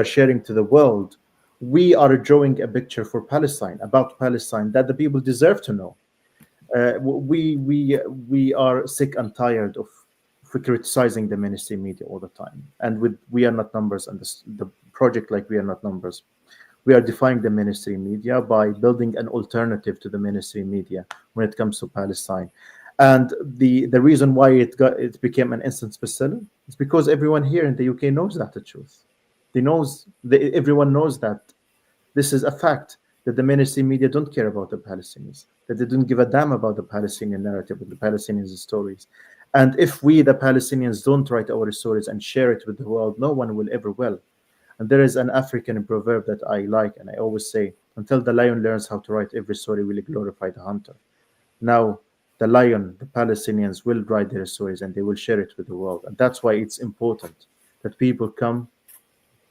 sharing to the world, we are drawing a picture for Palestine, about Palestine, that the people deserve to know. We are sick and tired of criticizing the mainstream media all the time. And with We Are Not Numbers and the project like We Are Not Numbers, we are defying the mainstream media by building an alternative to the mainstream media when it comes to Palestine. And the reason why it became an instant bestseller is because everyone here in the UK knows that the truth. Everyone knows that this is a fact, that the mainstream media don't care about the Palestinians, that they don't give a damn about the Palestinian narrative and the Palestinian stories. And if we, the Palestinians, don't write our stories and share it with the world, no one will ever will. And there is an African proverb that I like, and I always say, until the lion learns how to write every story, will glorify the hunter. Now, the lion, the Palestinians will write their stories and they will share it with the world. And that's why it's important that people come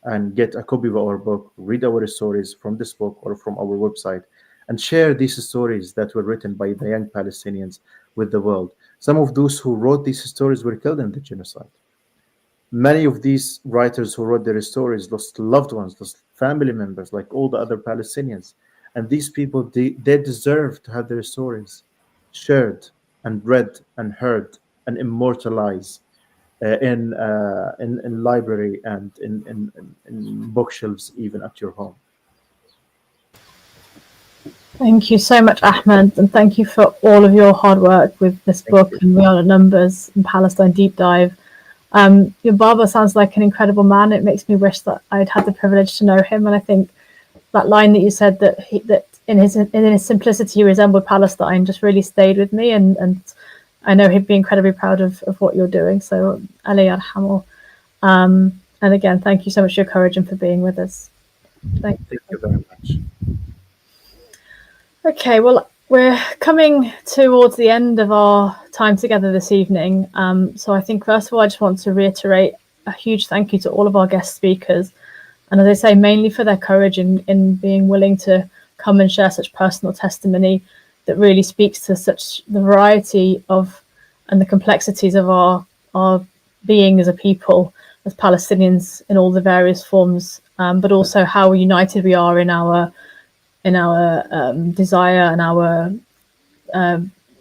and get a copy of our book, read our stories from this book or from our website, and share these stories that were written by the young Palestinians with the world. Some of those who wrote these stories were killed in the genocide. Many of these writers who wrote their stories lost loved ones, lost family members, like all the other Palestinians. And these people, they deserve to have their stories shared and read and heard and immortalized in library and in bookshelves, even at your home. Thank you so much, Ahmed, and thank you for all of your hard work with this book and We Are Not Numbers and Palestine Deep Dive. Your Baba sounds like an incredible man. It makes me wish that I'd had the privilege to know him. And I think that line that you said that in his simplicity he resembled Palestine just really stayed with me, and I know he'd be incredibly proud of what you're doing. So Ali Arhamo. And again, thank you so much for your courage and for being with us. Thank you very much. Okay, well, we're coming towards the end of our time together this evening. So I think, first of all, I just want to reiterate a huge thank you to all of our guest speakers. And as I say, mainly for their courage in being willing to come and share such personal testimony that really speaks to such the variety of and the complexities of our being as a people, as Palestinians in all the various forms, but also how united we are in our desire and our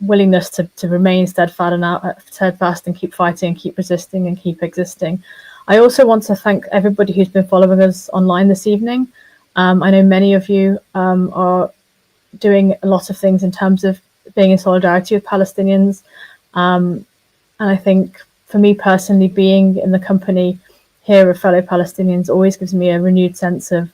willingness to remain steadfast and keep fighting and keep resisting and keep existing. I also want to thank everybody who's been following us online this evening. I know many of you are doing a lot of things in terms of being in solidarity with Palestinians. And I think for me personally, being in the company here of fellow Palestinians always gives me a renewed sense of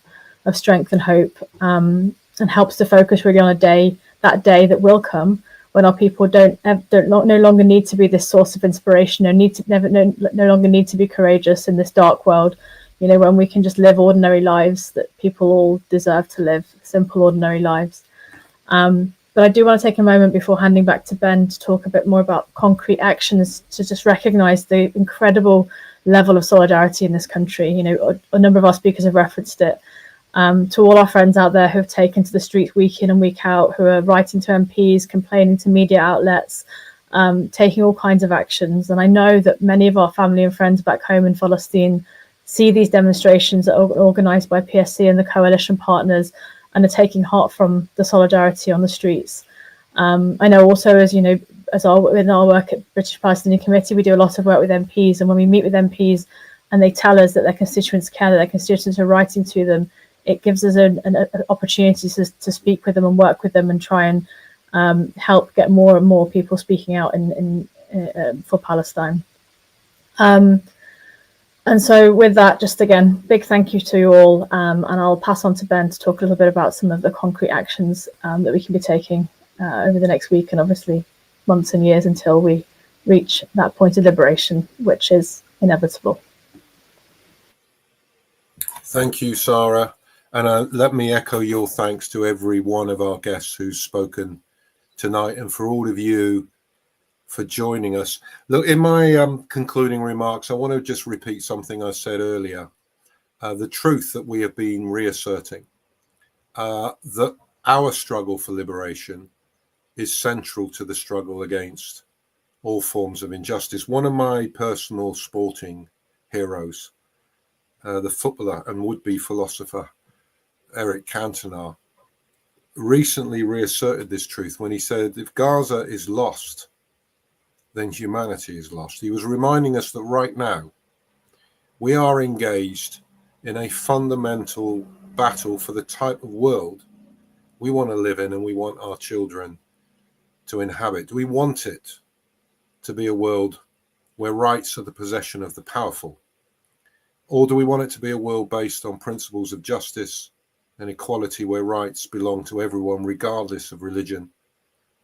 strength and hope, and helps to focus really on that day that will come when our people no longer need to be this source of inspiration, no longer need to be courageous in this dark world. You know, when we can just live ordinary lives that people all deserve to live, simple, ordinary lives. But I do want to take a moment before handing back to Ben to talk a bit more about concrete actions to just recognise the incredible level of solidarity in this country. You know, a number of our speakers have referenced it. To all our friends out there who have taken to the streets week in and week out, who are writing to MPs, complaining to media outlets, taking all kinds of actions. And I know that many of our family and friends back home in Palestine see these demonstrations that are organised by PSC and the coalition partners and are taking heart from the solidarity on the streets. I know also, as you know, in our work at British Palestinian Committee, we do a lot of work with MPs, and when we meet with MPs and they tell us that their constituents care, that their constituents are writing to them, it gives us an opportunity to speak with them and work with them and try and help get more and more people speaking out for Palestine. And so with that, just again, big thank you to you all. And I'll pass on to Ben to talk a little bit about some of the concrete actions that we can be taking over the next week and obviously months and years until we reach that point of liberation, which is inevitable. Thank you, Sarah. And let me echo your thanks to every one of our guests who's spoken tonight, and for all of you for joining us. Look, in my concluding remarks, I want to just repeat something I said earlier. The truth that we have been reasserting, that our struggle for liberation is central to the struggle against all forms of injustice. One of my personal sporting heroes, the footballer and would-be philosopher Eric Cantona, recently reasserted this truth when he said, if Gaza is lost, then humanity is lost. He was reminding us that right now we are engaged in a fundamental battle for the type of world we want to live in and we want our children to inhabit. Do we want it to be a world where rights are the possession of the powerful? Or do we want it to be a world based on principles of justice and equality, where rights belong to everyone, regardless of religion,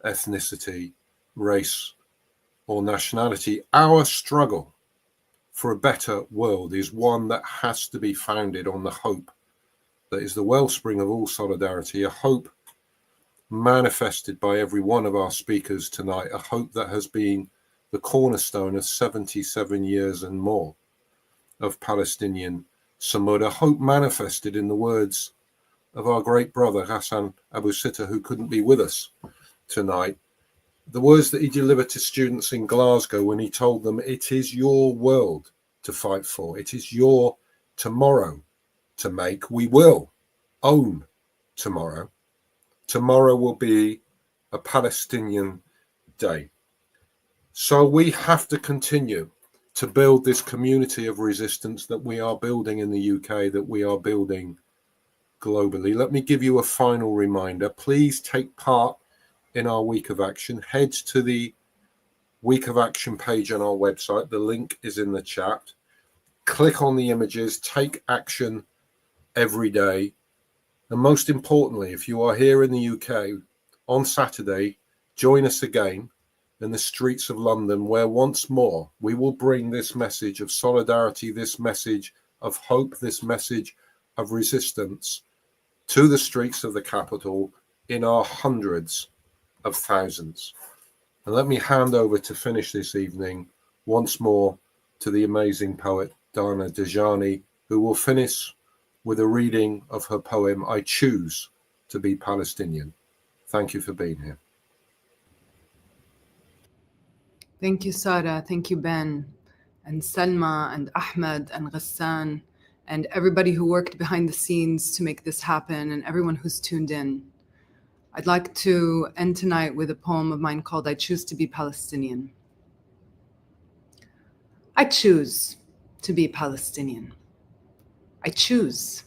ethnicity, race, or nationality? Our struggle for a better world is one that has to be founded on the hope that is the wellspring of all solidarity, a hope manifested by every one of our speakers tonight, a hope that has been the cornerstone of 77 years and more of Palestinian Samud, a hope manifested in the words of our great brother Hassan Abu Sitta, who couldn't be with us tonight, the words that he delivered to students in Glasgow when he told them, it is your world to fight for, it is your tomorrow to make. We will own tomorrow. Tomorrow will be a Palestinian day. So we have to continue to build this community of resistance that we are building in the UK, that we are building globally. Let me give you a final reminder. Please take part in our week of action. Head to the Week of Action page on our website. The link is in the chat. Click on the images, take action every day. And most importantly, if you are here in the UK on Saturday, join us again in the streets of London, where once more we will bring this message of solidarity, this message of hope, this message of resistance to the streets of the capital in our hundreds of thousands. And let me hand over to finish this evening once more to the amazing poet Dana Dejani, who will finish with a reading of her poem, I Choose to Be Palestinian. Thank you for being here. Thank you, Sarah. Thank you, Ben, and Salma, and Ahmed, and Ghassan, and everybody who worked behind the scenes to make this happen, and everyone who's tuned in. I'd like to end tonight with a poem of mine called I Choose to Be Palestinian. I choose to be Palestinian. I choose.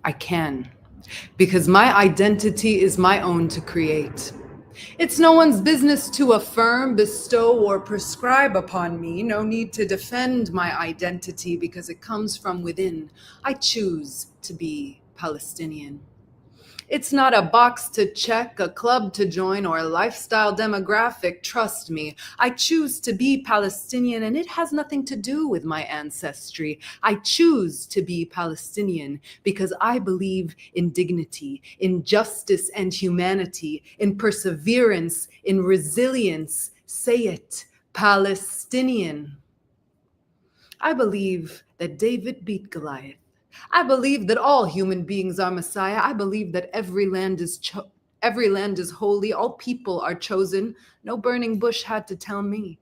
I can. Because my identity is my own to create. It's no one's business to affirm, bestow, or prescribe upon me. No need to defend my identity because it comes from within. I choose to be Palestinian. It's not a box to check, a club to join, or a lifestyle demographic. Trust me, I choose to be Palestinian, and it has nothing to do with my ancestry. I choose to be Palestinian because I believe in dignity, in justice and humanity, in perseverance, in resilience. Say it, Palestinian. I believe that David beat Goliath. I believe that all human beings are Messiah. I believe that every land is holy. All people are chosen. No burning bush had to tell me.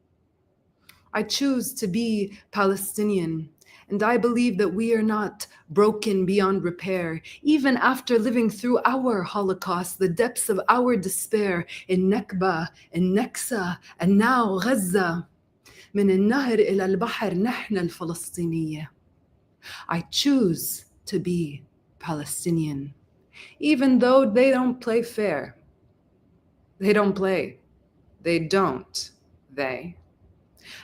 I choose to be Palestinian. And I believe that we are not broken beyond repair. Even after living through our Holocaust, the depths of our despair in Nakba, in Naksa, and now Gaza. من النهر إلى البحر نحن الفلسطينية. I choose to be Palestinian, even though they don't play fair. They don't play. They don't. They.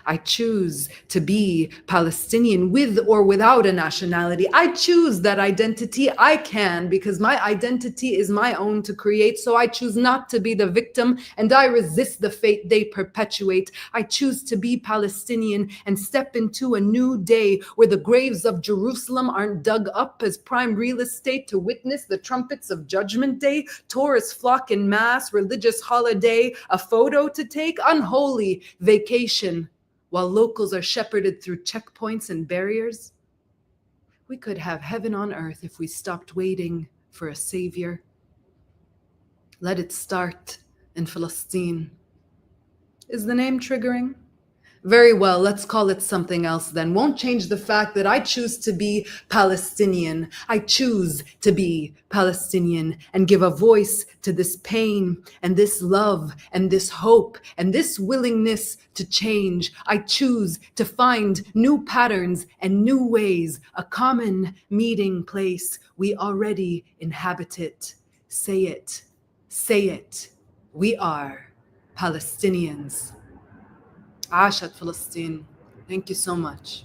I choose to be Palestinian with or without a nationality. I choose that identity. I can, because my identity is my own to create. So I choose not to be the victim, and I resist the fate they perpetuate. I choose to be Palestinian and step into a new day where the graves of Jerusalem aren't dug up as prime real estate to witness the trumpets of Judgment Day. Tourists flock in mass, religious holiday, a photo to take, unholy vacation. While locals are shepherded through checkpoints and barriers. We could have heaven on earth if we stopped waiting for a savior. Let it start in Palestine. Is the name triggering? Very well, let's call it something else then. Won't change the fact that I choose to be Palestinian. I choose to be Palestinian and give a voice to this pain and this love and this hope and this willingness to change. I choose to find new patterns and new ways, a common meeting place. We already inhabit it. Say it. Say it. We are Palestinians. عاشت فلسطين. Thank you so much.